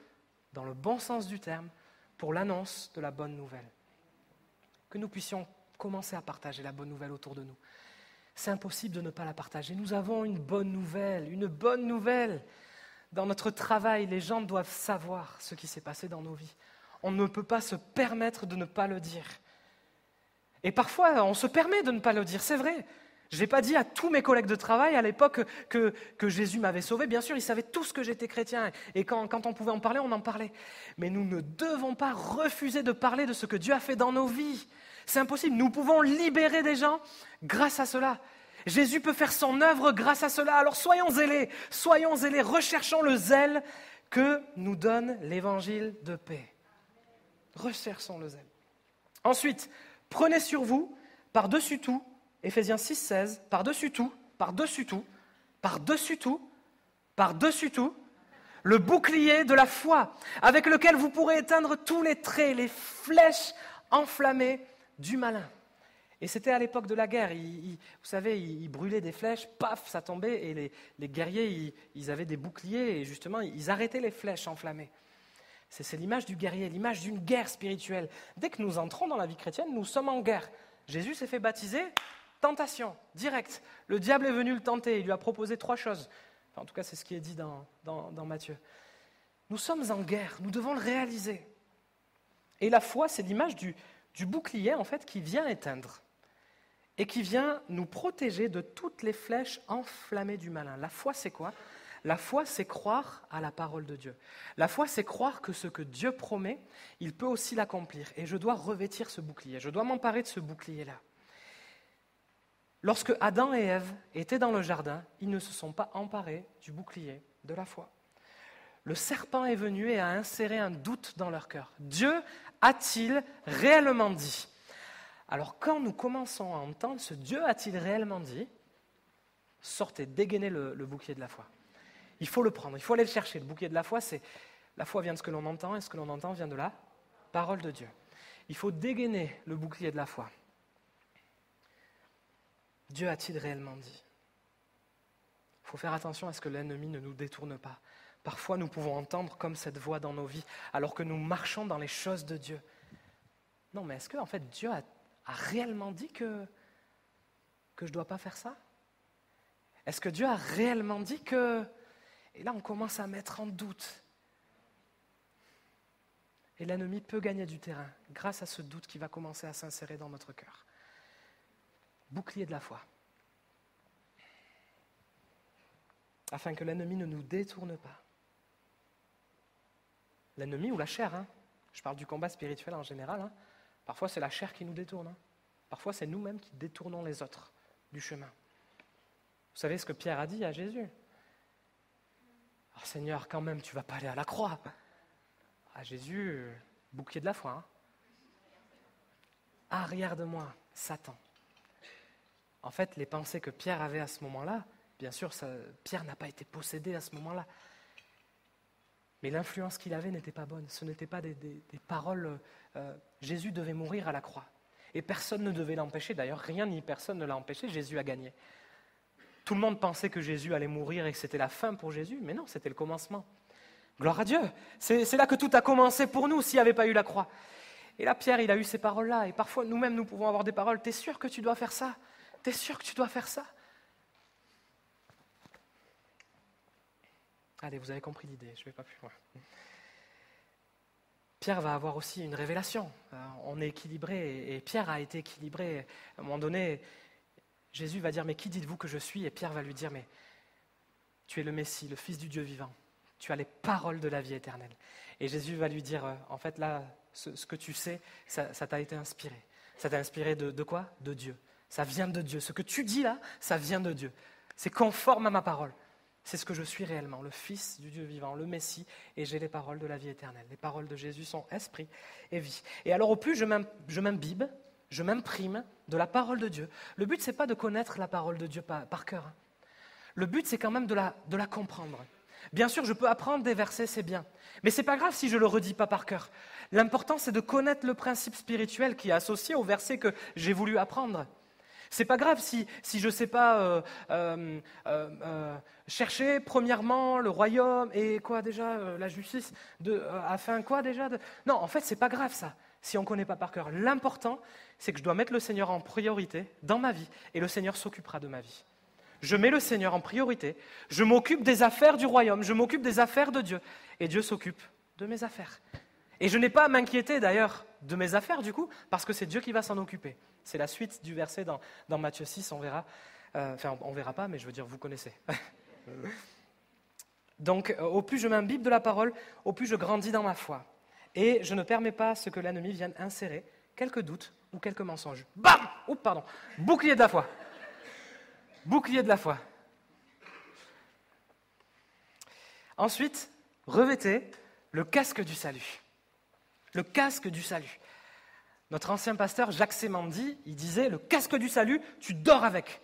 dans le bon sens du terme, pour l'annonce de la bonne nouvelle. Que nous puissions commencer à partager la bonne nouvelle autour de nous. C'est impossible de ne pas la partager. Nous avons une bonne nouvelle, une bonne nouvelle. Dans notre travail, les gens doivent savoir ce qui s'est passé dans nos vies. On ne peut pas se permettre de ne pas le dire. Et parfois, on se permet de ne pas le dire, c'est vrai. Je n'ai pas dit à tous mes collègues de travail à l'époque que Jésus m'avait sauvé. Bien sûr, ils savaient tous que j'étais chrétien. Et quand on pouvait en parler, on en parlait. Mais nous ne devons pas refuser de parler de ce que Dieu a fait dans nos vies. C'est impossible. Nous pouvons libérer des gens grâce à cela. Jésus peut faire son œuvre grâce à cela. Alors soyons zélés, recherchons le zèle que nous donne l'évangile de paix. Recherchons le zèle. Ensuite, prenez sur vous, par-dessus tout, Éphésiens 6,16, par-dessus tout, le bouclier de la foi, avec lequel vous pourrez éteindre tous les traits, les flèches enflammées du malin. Et c'était à l'époque de la guerre. Vous savez, ils brûlaient des flèches, paf, ça tombait, et les guerriers, ils avaient des boucliers, et justement, ils arrêtaient les flèches enflammées. C'est l'image du guerrier, l'image d'une guerre spirituelle. Dès que nous entrons dans la vie chrétienne, nous sommes en guerre. Jésus s'est fait baptiser, tentation, direct. Le diable est venu le tenter, il lui a proposé 3 choses. Enfin, en tout cas, c'est ce qui est dit dans Matthieu. Nous sommes en guerre, nous devons le réaliser. Et la foi, c'est l'image du bouclier, en fait, qui vient éteindre et qui vient nous protéger de toutes les flèches enflammées du malin. La foi, c'est quoi ? La foi, c'est croire à la parole de Dieu. La foi, c'est croire que ce que Dieu promet, il peut aussi l'accomplir. Et je dois revêtir ce bouclier, je dois m'emparer de ce bouclier-là. Lorsque Adam et Ève étaient dans le jardin, ils ne se sont pas emparés du bouclier de la foi. Le serpent est venu et a inséré un doute dans leur cœur. Dieu a-t-il réellement dit ? Alors quand nous commençons à entendre ce Dieu a-t-il réellement dit, sortez, dégainez le bouclier de la foi. Il faut le prendre, il faut aller le chercher. Le bouclier de la foi, la foi vient de ce que l'on entend et ce que l'on entend vient de la parole de Dieu. Il faut dégainer le bouclier de la foi. Dieu a-t-il réellement dit ? Il faut faire attention à ce que l'ennemi ne nous détourne pas. Parfois, nous pouvons entendre comme cette voix dans nos vies, alors que nous marchons dans les choses de Dieu. Non, mais est-ce que en fait Dieu a réellement dit que je ne dois pas faire ça ? Est-ce que Dieu a réellement dit que... Et là, on commence à mettre en doute. Et l'ennemi peut gagner du terrain grâce à ce doute qui va commencer à s'insérer dans notre cœur. Bouclier de la foi. Afin que l'ennemi ne nous détourne pas. L'ennemi ou la chair, hein. Je parle du combat spirituel en général. Hein. Parfois, c'est la chair qui nous détourne. Hein. Parfois, c'est nous-mêmes qui détournons les autres du chemin. Vous savez ce que Pierre a dit à Jésus ? Alors, Seigneur, quand même, tu ne vas pas aller à la croix. À Jésus, bouclier de la foi. Hein. Arrière de moi, Satan. En fait, les pensées que Pierre avait à ce moment-là, bien sûr, Pierre n'a pas été possédé à ce moment-là. Mais l'influence qu'il avait n'était pas bonne. Ce n'étaient pas des paroles. Jésus devait mourir à la croix. Et personne ne devait l'empêcher. D'ailleurs, rien ni personne ne l'a empêché. Jésus a gagné. Tout le monde pensait que Jésus allait mourir et que c'était la fin pour Jésus. Mais non, c'était le commencement. Gloire à Dieu. C'est là que tout a commencé pour nous s'il n'y avait pas eu la croix. Et là, Pierre, il a eu ces paroles-là. Et parfois, nous-mêmes, nous pouvons avoir des paroles. T'es sûr que tu dois faire ça ? T'es sûr que tu dois faire ça ? Allez, vous avez compris l'idée, je ne vais pas plus loin. Pierre va avoir aussi une révélation. On est équilibré et Pierre a été équilibré. À un moment donné, Jésus va dire, mais qui dites-vous que je suis ? Et Pierre va lui dire, mais tu es le Messie, le Fils du Dieu vivant. Tu as les paroles de la vie éternelle. Et Jésus va lui dire, en fait là, ce que tu sais, ça t'a été inspiré. Ça t'a inspiré de quoi ? De Dieu. Ça vient de Dieu. Ce que tu dis là, ça vient de Dieu. C'est conforme à ma parole. C'est ce que je suis réellement, le Fils du Dieu vivant, le Messie, et j'ai les paroles de la vie éternelle. Les paroles de Jésus sont esprit et vie. Et alors au plus je m'imbibe, je m'imprime de la parole de Dieu. Le but, ce n'est pas de connaître la parole de Dieu par cœur. Hein. Le but, c'est quand même de la comprendre. Bien sûr, je peux apprendre des versets, c'est bien. Mais ce n'est pas grave si je ne le redis pas par cœur. L'important, c'est de connaître le principe spirituel qui est associé au verset que j'ai voulu apprendre. C'est pas grave si je ne sais pas chercher premièrement le royaume et quoi déjà, la justice, afin quoi déjà Non, en fait, c'est pas grave ça, si on ne connaît pas par cœur. L'important, c'est que je dois mettre le Seigneur en priorité dans ma vie et le Seigneur s'occupera de ma vie. Je mets le Seigneur en priorité, je m'occupe des affaires du royaume, je m'occupe des affaires de Dieu et Dieu s'occupe de mes affaires. Et je n'ai pas à m'inquiéter d'ailleurs de mes affaires du coup, parce que c'est Dieu qui va s'en occuper. C'est la suite du verset dans Matthieu 6, on verra. Enfin, on ne verra pas, mais je veux dire, vous connaissez. Donc, au plus je m'imbibe de la parole, au plus je grandis dans ma foi. Et je ne permets pas à ce que l'ennemi vienne insérer quelques doutes ou quelques mensonges. Bam ! Oups, pardon. Bouclier de la foi. Bouclier de la foi. Ensuite, revêtez le casque du salut. Le casque du salut. Notre ancien pasteur Jacques Sémandy, il disait, le casque du salut, tu dors avec.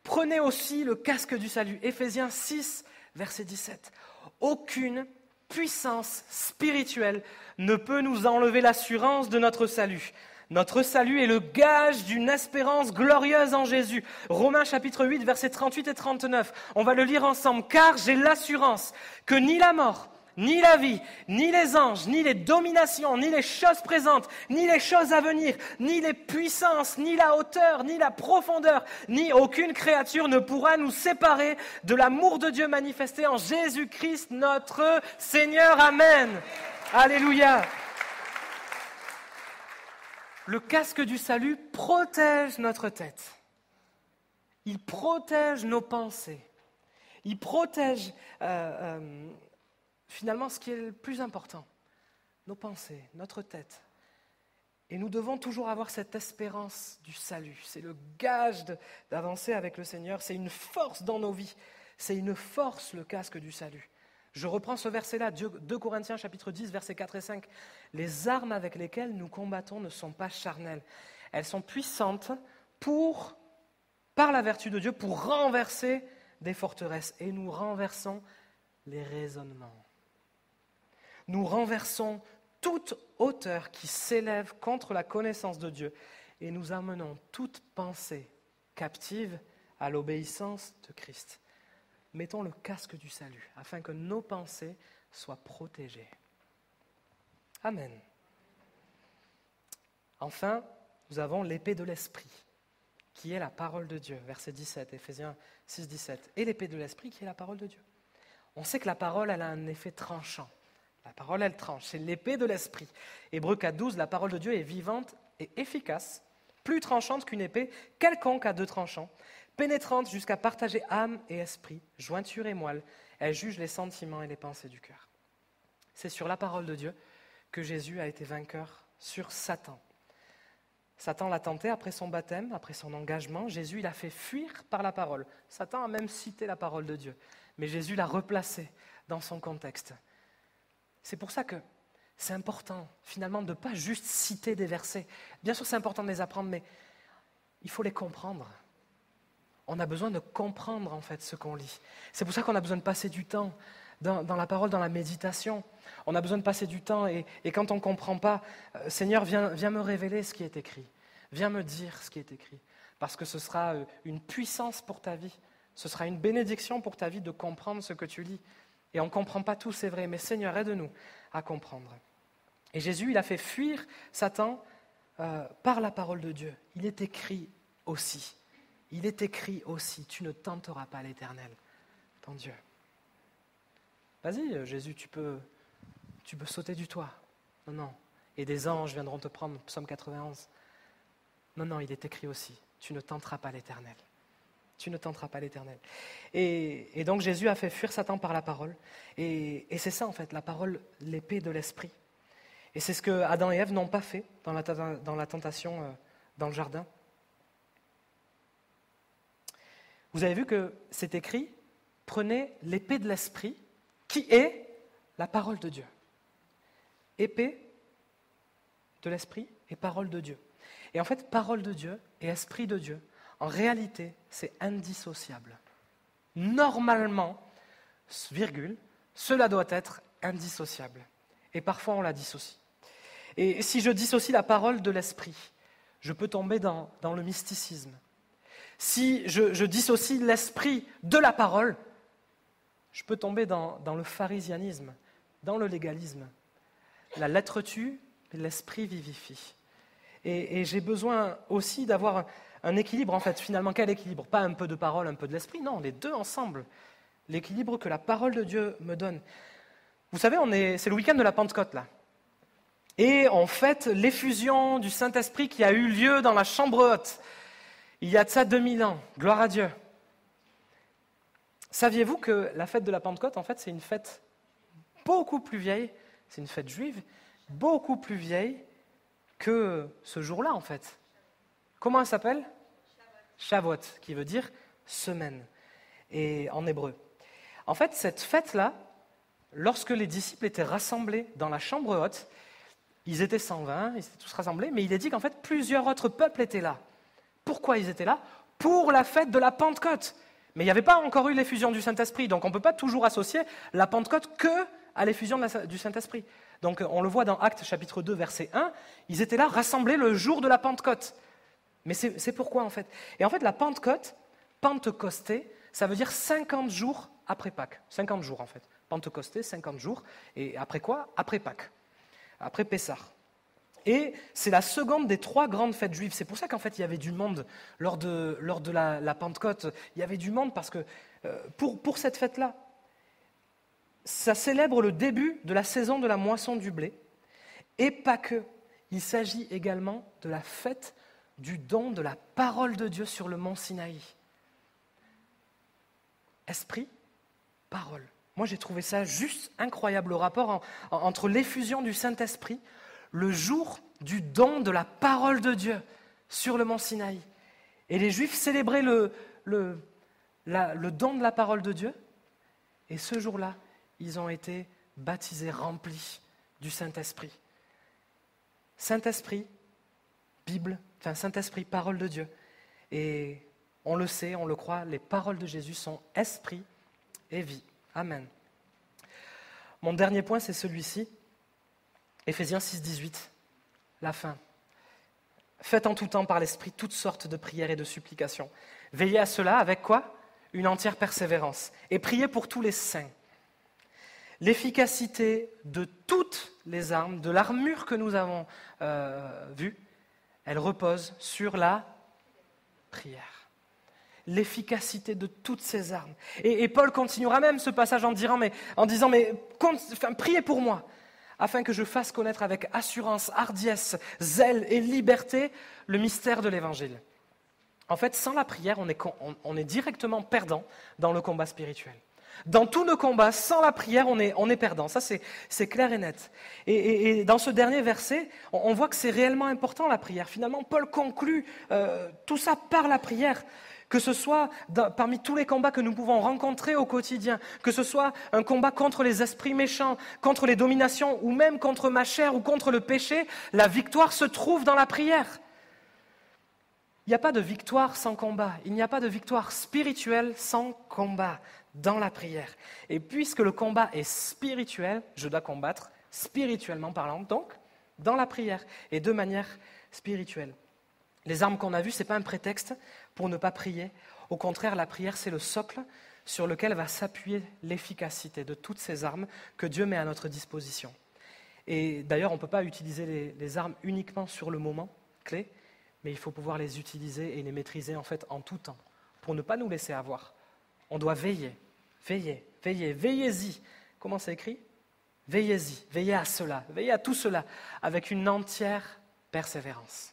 Prenez aussi le casque du salut. Éphésiens 6, verset 17. Aucune puissance spirituelle ne peut nous enlever l'assurance de notre salut. Notre salut est le gage d'une espérance glorieuse en Jésus. Romains chapitre 8, versets 38 et 39. On va le lire ensemble. Car j'ai l'assurance que ni la mort, ni la vie, ni les anges, ni les dominations, ni les choses présentes, ni les choses à venir, ni les puissances, ni la hauteur, ni la profondeur, ni aucune créature ne pourra nous séparer de l'amour de Dieu manifesté en Jésus-Christ notre Seigneur. Amen. Alléluia. Le casque du salut protège notre tête. Il protège nos pensées. Il protège finalement ce qui est le plus important. Nos pensées, notre tête. Et nous devons toujours avoir cette espérance du salut. C'est le gage d'avancer avec le Seigneur. C'est une force dans nos vies. C'est une force, le casque du salut. Je reprends ce verset-là, 2 Corinthiens chapitre 10, versets 4 et 5. Les armes avec lesquelles nous combattons ne sont pas charnelles. Elles sont puissantes par la vertu de Dieu, pour renverser des forteresses. Et nous renversons les raisonnements. Nous renversons toute hauteur qui s'élève contre la connaissance de Dieu et nous amenons toute pensée captive à l'obéissance de Christ. Mettons le casque du salut afin que nos pensées soient protégées. Amen. Enfin, nous avons l'épée de l'esprit, qui est la parole de Dieu, verset 17, Éphésiens 6, 17. Et l'épée de l'esprit qui est la parole de Dieu. On sait que la parole, elle a un effet tranchant. La parole, elle tranche, c'est l'épée de l'esprit. Hébreux 4, 12, la parole de Dieu est vivante et efficace, plus tranchante qu'une épée quelconque à 2 tranchants, pénétrante jusqu'à partager âme et esprit, jointure et moelle. Elle juge les sentiments et les pensées du cœur. C'est sur la parole de Dieu que Jésus a été vainqueur sur Satan. Satan l'a tenté après son baptême, après son engagement. Jésus l'a fait fuir par la parole. Satan a même cité la parole de Dieu, mais Jésus l'a replacée dans son contexte. C'est pour ça que c'est important, finalement, de ne pas juste citer des versets. Bien sûr, c'est important de les apprendre, mais il faut les comprendre. On a besoin de comprendre, en fait, ce qu'on lit. C'est pour ça qu'on a besoin de passer du temps dans la parole, dans la méditation. On a besoin de passer du temps, et quand on ne comprend pas, Seigneur, viens me révéler ce qui est écrit. Viens me dire ce qui est écrit. Parce que ce sera une puissance pour ta vie. Ce sera une bénédiction pour ta vie de comprendre ce que tu lis. Et on ne comprend pas tout, c'est vrai, mais Seigneur, aide-nous à comprendre. Et Jésus, il a fait fuir Satan par la parole de Dieu. Il est écrit aussi, tu ne tenteras pas l'Éternel, ton Dieu. Vas-y, Jésus, tu peux sauter du toit. Non. Et des anges viendront te prendre, psaume 91. Non, il est écrit aussi, tu ne tenteras pas l'Éternel. Tu ne tenteras pas l'Éternel. Et donc Jésus a fait fuir Satan par la parole. Et c'est ça en fait, la parole, l'épée de l'esprit. Et c'est ce que Adam et Ève n'ont pas fait dans la tentation dans le jardin. Vous avez vu que c'est écrit, prenez l'épée de l'esprit, qui est la parole de Dieu. Épée de l'esprit et parole de Dieu. Et en fait, parole de Dieu et esprit de Dieu, en réalité, c'est indissociable. Normalement, cela doit être indissociable. Et parfois, on la dissocie. Et si je dissocie la parole de l'esprit, je peux tomber dans le mysticisme. Si je dissocie l'esprit de la parole, je peux tomber dans le pharisianisme, dans le légalisme. La lettre tue, mais l'esprit vivifie. Et j'ai besoin aussi d'avoir un équilibre, en fait, finalement. Quel équilibre? Pas un peu de parole, un peu de l'esprit, non, les deux ensemble. L'équilibre que la parole de Dieu me donne. Vous savez, c'est le week-end de la Pentecôte, là. Et on fête l'effusion du Saint-Esprit qui a eu lieu dans la chambre haute, il y a de ça 2000 ans. Gloire à Dieu. Saviez-vous que la fête de la Pentecôte, en fait, c'est une fête beaucoup plus vieille, c'est une fête juive, beaucoup plus vieille que ce jour-là, en fait. Comment elle s'appelle? Shavuot, qui veut dire semaine, et en hébreu. En fait, cette fête-là, lorsque les disciples étaient rassemblés dans la chambre haute, ils étaient 120, ils étaient tous rassemblés, mais il est dit qu'en fait, plusieurs autres peuples étaient là. Pourquoi ils étaient là? Pour la fête de la Pentecôte. Mais il n'y avait pas encore eu l'effusion du Saint-Esprit, donc on ne peut pas toujours associer la Pentecôte que à l'effusion du Saint-Esprit. Donc on le voit dans Actes chapitre 2, verset 1, ils étaient là rassemblés le jour de la Pentecôte. Mais c'est pourquoi en fait? Et en fait la Pentecôte, Pentecosté, ça veut dire 50 jours après Pâques. 50 jours en fait. Pentecosté, 50 jours. Et après quoi? Après Pâques. Après Pessah. Et c'est la seconde des 3 grandes fêtes juives. C'est pour ça qu'en fait il y avait du monde lors de la Pentecôte. Il y avait du monde parce que pour cette fête-là, ça célèbre le début de la saison de la moisson du blé. Et pas que. Il s'agit également de la fête du don de la parole de Dieu sur le mont Sinaï. Esprit, parole. Moi, j'ai trouvé ça juste incroyable, le rapport entre l'effusion du Saint-Esprit, le jour du don de la parole de Dieu sur le mont Sinaï. Et les Juifs célébraient le don de la parole de Dieu. Et ce jour-là, ils ont été baptisés, remplis du Saint-Esprit. Saint-Esprit, Bible, enfin Saint-Esprit, parole de Dieu. Et on le sait, on le croit, les paroles de Jésus sont esprit et vie. Amen. Mon dernier point, c'est celui-ci. Éphésiens 6, 18, la fin. Faites en tout temps par l'Esprit toutes sortes de prières et de supplications. Veillez à cela avec quoi ? Une entière persévérance. Et priez pour tous les saints. L'efficacité de toutes les armes, de l'armure que nous avons vue, elle repose sur la prière. L'efficacité de toutes ces armes. Et Paul continuera même ce passage en disant, priez pour moi, afin que je fasse connaître avec assurance, hardiesse, zèle et liberté le mystère de l'Évangile. En fait, sans la prière, on est directement perdant dans le combat spirituel. Dans tous nos combats, sans la prière, on est perdant. Ça, c'est clair et net. Et dans ce dernier verset, on voit que c'est réellement important la prière. Finalement, Paul conclut tout ça par la prière. Que ce soit parmi tous les combats que nous pouvons rencontrer au quotidien, que ce soit un combat contre les esprits méchants, contre les dominations, ou même contre ma chair ou contre le péché, la victoire se trouve dans la prière. Il n'y a pas de victoire sans combat. Il n'y a pas de victoire spirituelle sans combat dans la prière. Et puisque le combat est spirituel, je dois combattre spirituellement parlant, donc dans la prière et de manière spirituelle. Les armes qu'on a vues, ce n'est pas un prétexte pour ne pas prier. Au contraire, la prière, c'est le socle sur lequel va s'appuyer l'efficacité de toutes ces armes que Dieu met à notre disposition. Et d'ailleurs, on ne peut pas utiliser les armes uniquement sur le moment clé, mais il faut pouvoir les utiliser et les maîtriser en fait en tout temps, pour ne pas nous laisser avoir. On doit veiller, veillez-y. Comment c'est écrit ? Veillez-y, veillez à cela, veillez à tout cela, avec une entière persévérance.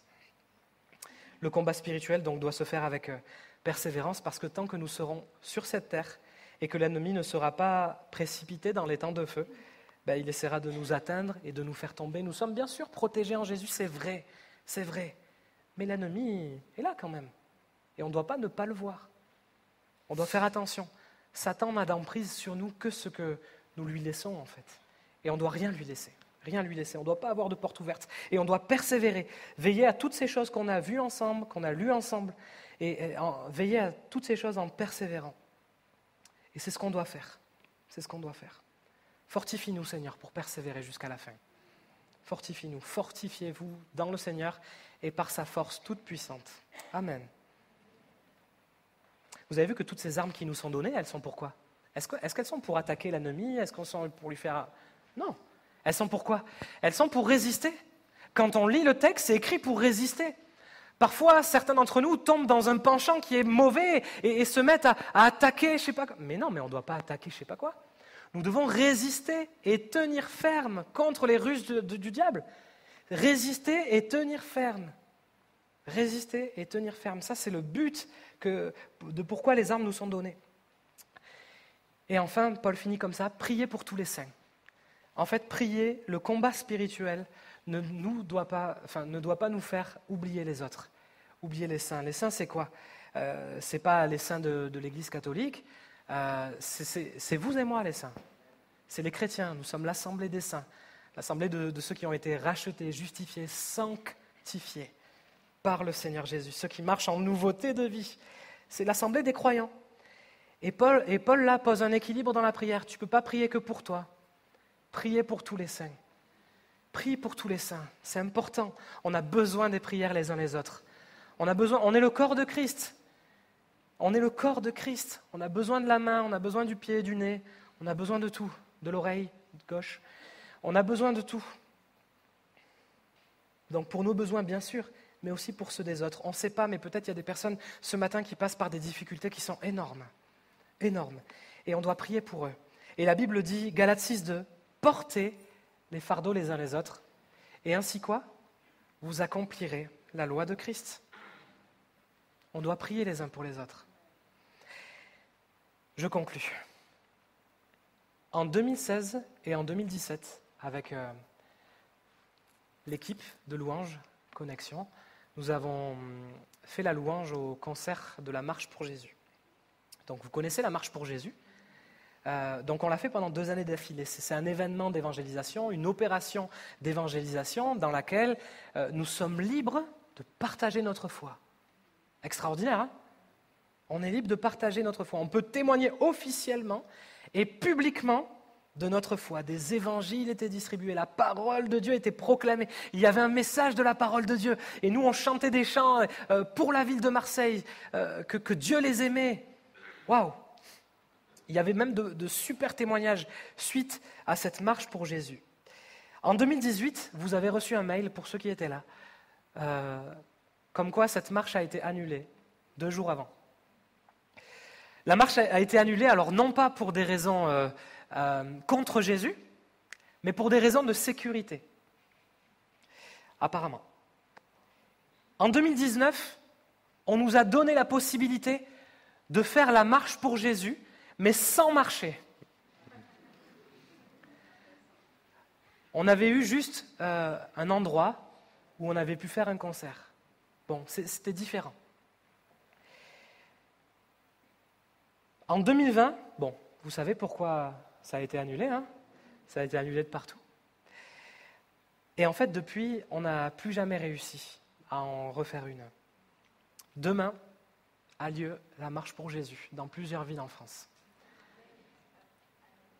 Le combat spirituel donc doit se faire avec persévérance, parce que tant que nous serons sur cette terre et que l'ennemi ne sera pas précipité dans les temps de feu, il essaiera de nous atteindre et de nous faire tomber. Nous sommes bien sûr protégés en Jésus, c'est vrai. Mais l'ennemi est là quand même. Et on ne doit pas ne pas le voir. On doit faire attention. Satan n'a d'emprise sur nous que ce que nous lui laissons en fait. Et on ne doit rien lui laisser. On ne doit pas avoir de porte ouverte. Et on doit persévérer. Veiller à toutes ces choses qu'on a vues ensemble, qu'on a lues ensemble. Et veiller à toutes ces choses en persévérant. Et c'est ce qu'on doit faire. Fortifie-nous, Seigneur, pour persévérer jusqu'à la fin. Fortifie-nous, fortifiez-vous dans le Seigneur et par sa force toute puissante. Amen. Vous avez vu que toutes ces armes qui nous sont données, elles sont pour quoi ? Est-ce qu'elles sont pour attaquer l'ennemi ? Est-ce qu'elles sont pour lui faire... Non. Elles sont pour quoi ? Elles sont pour résister. Quand on lit le texte, c'est écrit pour résister. Parfois, certains d'entre nous tombent dans un penchant qui est mauvais et se mettent à attaquer, je sais pas quoi. Mais non, on ne doit pas attaquer, je sais pas quoi. Nous devons résister et tenir ferme contre les ruses du diable. Résister et tenir ferme. Ça, c'est le but de pourquoi les armes nous sont données. Et enfin, Paul finit comme ça, priez pour tous les saints. En fait, prier, le combat spirituel ne doit pas nous faire oublier les autres, oublier les saints. Les saints, c'est quoi ? Ce n'est pas les saints de l'Église catholique, c'est vous et moi les saints. C'est les chrétiens, nous sommes l'assemblée des saints, l'assemblée de ceux qui ont été rachetés, justifiés, sanctifiés par le Seigneur Jésus, ceux qui marchent en nouveauté de vie. C'est l'assemblée des croyants. Et Paul là pose un équilibre dans la prière. Tu ne peux pas prier que pour toi. Priez pour tous les saints. Prie pour tous les saints. C'est important. On a besoin des prières les uns les autres. On est le corps de Christ. On est le corps de Christ. On a besoin de la main, on a besoin du pied, du nez. On a besoin de tout. De l'oreille gauche. On a besoin de tout. Donc pour nos besoins, bien sûr, mais aussi pour ceux des autres. On ne sait pas, mais peut-être il y a des personnes ce matin qui passent par des difficultés qui sont énormes. Énormes. Et on doit prier pour eux. Et la Bible dit, Galates 6:2, portez les fardeaux les uns les autres, et ainsi quoi ? Vous accomplirez la loi de Christ. On doit prier les uns pour les autres. Je conclus. En 2016 et en 2017, avec l'équipe de louange Connexion, nous avons fait la louange au concert de la Marche pour Jésus. Donc vous connaissez la Marche pour Jésus. Donc on l'a fait pendant 2 années d'affilée. C'est un événement d'évangélisation, une opération d'évangélisation dans laquelle nous sommes libres de partager notre foi. Extraordinaire, hein ? On est libre de partager notre foi. On peut témoigner officiellement et publiquement de notre foi. Des évangiles étaient distribués, la parole de Dieu était proclamée. Il y avait un message de la parole de Dieu. Et nous, on chantait des chants pour la ville de Marseille, que Dieu les aimait. Waouh ! Il y avait même de super témoignages suite à cette marche pour Jésus. En 2018, vous avez reçu un mail, pour ceux qui étaient là, comme quoi cette marche a été annulée 2 jours avant. La marche a été annulée, alors non pas pour des raisons contre Jésus, mais pour des raisons de sécurité, apparemment. En 2019, on nous a donné la possibilité de faire la marche pour Jésus, mais sans marcher. On avait eu juste un endroit où on avait pu faire un concert. Bon, c'était différent. En 2020, bon, vous savez pourquoi ça a été annulé, hein ? Ça a été annulé de partout. Et en fait, depuis, on n'a plus jamais réussi à en refaire une. Demain a lieu la Marche pour Jésus dans plusieurs villes en France.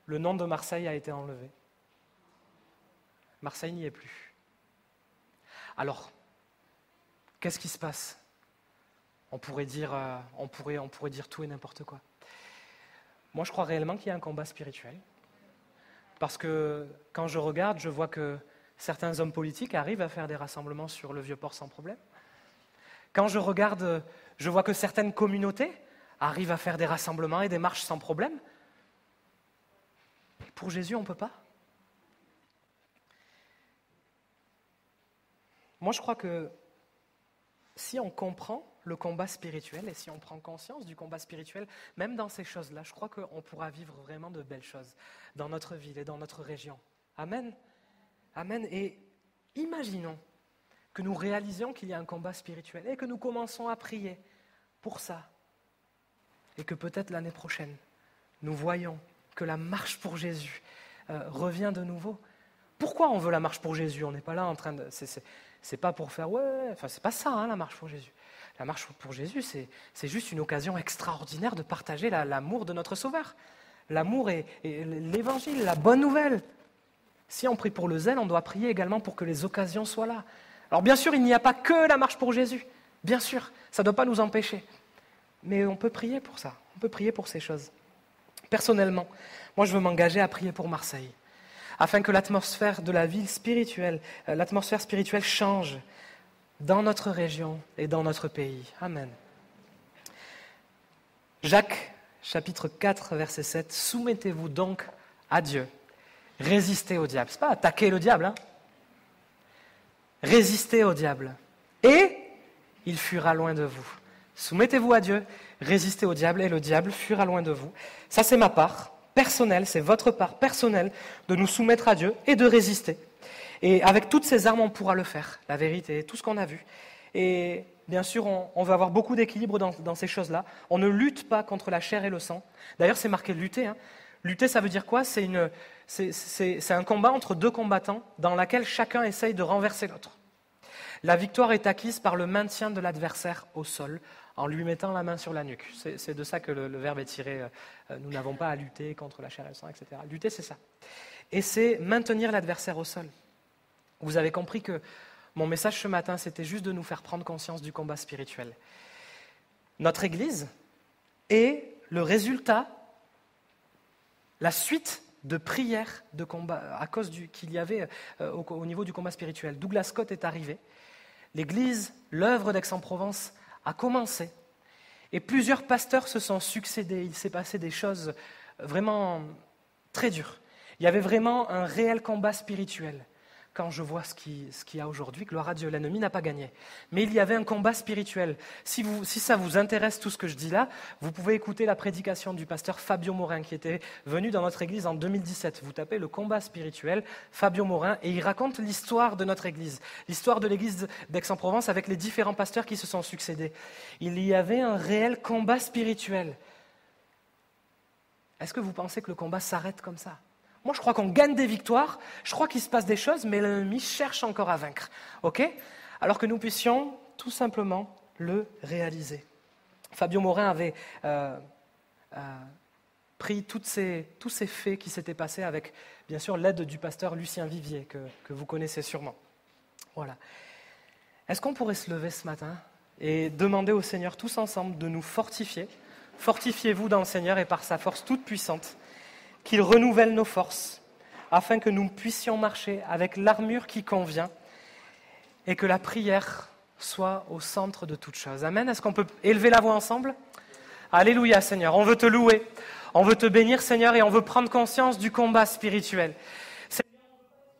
Le nom de Marseille a été enlevé. Marseille n'y est plus. Alors, qu'est-ce qui se passe ? On pourrait dire tout et n'importe quoi. Moi, je crois réellement qu'il y a un combat spirituel. Parce que quand je regarde, je vois que certains hommes politiques arrivent à faire des rassemblements sur le Vieux-Port sans problème. Quand je regarde, je vois que certaines communautés arrivent à faire des rassemblements et des marches sans problème. Et pour Jésus, on ne peut pas. Moi, je crois que si on comprend le combat spirituel et si on prend conscience du combat spirituel, même dans ces choses-là, je crois qu'on pourra vivre vraiment de belles choses dans notre ville et dans notre région. Amen. Amen. Et imaginons que nous réalisions qu'il y a un combat spirituel et que nous commençons à prier pour ça. Et que peut-être l'année prochaine, nous voyons que la marche pour Jésus revient de nouveau. Pourquoi on veut la marche pour Jésus ? On n'est pas là en train de... C'est pas pour faire... Enfin, c'est pas ça, hein, la marche pour Jésus. La marche pour Jésus, c'est juste une occasion extraordinaire de partager l'amour de notre Sauveur. L'amour et l'évangile, la bonne nouvelle. Si on prie pour le zèle, on doit prier également pour que les occasions soient là. Alors bien sûr, il n'y a pas que la marche pour Jésus. Bien sûr, ça ne doit pas nous empêcher. Mais on peut prier pour ça. On peut prier pour ces choses. Personnellement, moi je veux m'engager à prier pour Marseille, afin que l'atmosphère de la ville spirituelle, l'atmosphère spirituelle change dans notre région et dans notre pays. Amen. Jacques, chapitre 4, verset 7. « Soumettez-vous donc à Dieu, résistez au diable. » Ce n'est pas attaquer le diable, hein. Résistez au diable, et il fuira loin de vous. Soumettez-vous à Dieu, résistez au diable, et le diable fuira loin de vous. Ça, c'est ma part personnelle, c'est votre part personnelle de nous soumettre à Dieu et de résister. Et avec toutes ces armes, on pourra le faire, la vérité, tout ce qu'on a vu. Et bien sûr, on va avoir beaucoup d'équilibre dans ces choses-là. On ne lutte pas contre la chair et le sang. D'ailleurs, c'est marqué lutter. Hein. Lutter, ça veut dire quoi ? C'est un combat entre 2 combattants dans lequel chacun essaye de renverser l'autre. La victoire est acquise par le maintien de l'adversaire au sol, en lui mettant la main sur la nuque. C'est de ça que le verbe est tiré. Nous n'avons pas à lutter contre la chair et le sang, etc. Lutter, c'est ça. Et c'est maintenir l'adversaire au sol. Vous avez compris que mon message ce matin, c'était juste de nous faire prendre conscience du combat spirituel. Notre Église est le résultat, la suite de prières de combat, à cause qu'il y avait au niveau du combat spirituel. Douglas Scott est arrivé. L'Église, l'œuvre d'Aix-en-Provence a commencé. Et plusieurs pasteurs se sont succédés. Il s'est passé des choses vraiment très dures. Il y avait vraiment un réel combat spirituel quand je vois ce qu'il y a aujourd'hui. Gloire à Dieu, l'ennemi n'a pas gagné. Mais il y avait un combat spirituel. Si ça vous intéresse tout ce que je dis là, vous pouvez écouter la prédication du pasteur Fabio Morin qui était venu dans notre église en 2017. Vous tapez le combat spirituel, Fabio Morin, et il raconte l'histoire de notre église, l'histoire de l'église d'Aix-en-Provence avec les différents pasteurs qui se sont succédés. Il y avait un réel combat spirituel. Est-ce que vous pensez que le combat s'arrête comme ça ? Moi, je crois qu'on gagne des victoires, je crois qu'il se passe des choses, mais l'ennemi cherche encore à vaincre. Ok ? Alors que nous puissions tout simplement le réaliser. Fabio Morin avait pris tous ces faits qui s'étaient passés avec, bien sûr, l'aide du pasteur Lucien Vivier, que vous connaissez sûrement. Voilà. Est-ce qu'on pourrait se lever ce matin et demander au Seigneur tous ensemble de nous fortifier ? Fortifiez-vous dans le Seigneur et par sa force toute puissante, qu'il renouvelle nos forces, afin que nous puissions marcher avec l'armure qui convient et que la prière soit au centre de toute chose. Amen. Est-ce qu'on peut élever la voix ensemble ? Alléluia, Seigneur. On veut te louer, on veut te bénir, Seigneur, et on veut prendre conscience du combat spirituel.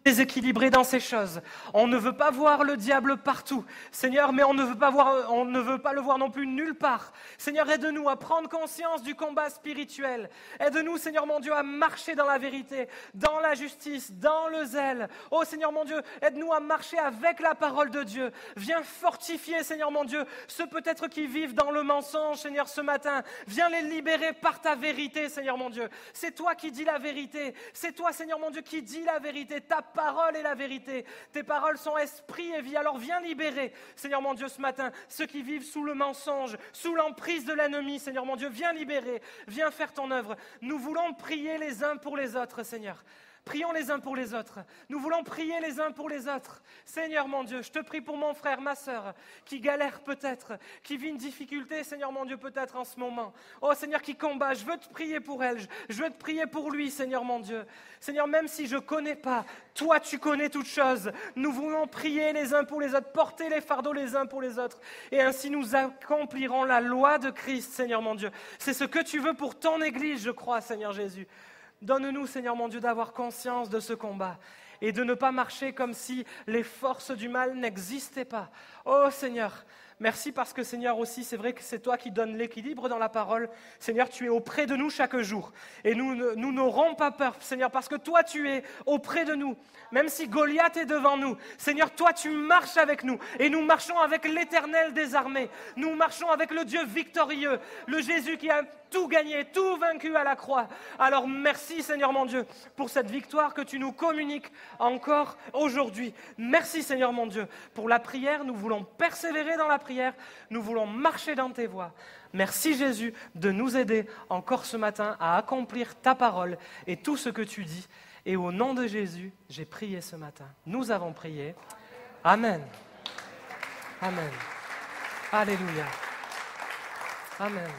Déséquilibré dans ces choses. On ne veut pas voir le diable partout, Seigneur, mais on ne veut pas le voir non plus nulle part. Seigneur, aide-nous à prendre conscience du combat spirituel. Aide-nous, Seigneur mon Dieu, à marcher dans la vérité, dans la justice, dans le zèle. Oh Seigneur mon Dieu, aide-nous à marcher avec la parole de Dieu. Viens fortifier, Seigneur mon Dieu, ceux peut-être qui vivent dans le mensonge, Seigneur, ce matin. Viens les libérer par ta vérité, Seigneur mon Dieu. C'est toi qui dis la vérité. C'est toi, Seigneur mon Dieu, qui dis la vérité. Ta parole est la vérité. Tes paroles sont esprit et vie. Alors viens libérer, Seigneur mon Dieu, ce matin, ceux qui vivent sous le mensonge, sous l'emprise de l'ennemi, Seigneur mon Dieu. Viens libérer, viens faire ton œuvre. Nous voulons prier les uns pour les autres, Seigneur. Prions les uns pour les autres. Nous voulons prier les uns pour les autres. Seigneur mon Dieu, je te prie pour mon frère, ma sœur, qui galère peut-être, qui vit une difficulté, Seigneur mon Dieu, peut-être en ce moment. Oh Seigneur, qui combat, je veux te prier pour elle, je veux te prier pour lui, Seigneur mon Dieu. Seigneur, même si je ne connais pas, toi tu connais toutes choses. Nous voulons prier les uns pour les autres, porter les fardeaux les uns pour les autres. Et ainsi nous accomplirons la loi de Christ, Seigneur mon Dieu. C'est ce que tu veux pour ton Église, je crois, Seigneur Jésus. Donne-nous, Seigneur mon Dieu, d'avoir conscience de ce combat et de ne pas marcher comme si les forces du mal n'existaient pas. Oh Seigneur, merci parce que Seigneur aussi, c'est vrai que c'est toi qui donnes l'équilibre dans la parole. Seigneur, tu es auprès de nous chaque jour et nous n'aurons pas peur, Seigneur, parce que toi tu es auprès de nous. Même si Goliath est devant nous, Seigneur, toi tu marches avec nous et nous marchons avec l'Éternel des armées. Nous marchons avec le Dieu victorieux, le Jésus qui a tout gagné, tout vaincu à la croix. Alors merci Seigneur mon Dieu pour cette victoire que tu nous communiques encore aujourd'hui. Merci Seigneur mon Dieu pour la prière. Nous voulons persévérer dans la prière. Nous voulons marcher dans tes voies. Merci Jésus de nous aider encore ce matin à accomplir ta parole et tout ce que tu dis. Et au nom de Jésus, j'ai prié ce matin. Nous avons prié. Amen. Amen. Alléluia. Amen.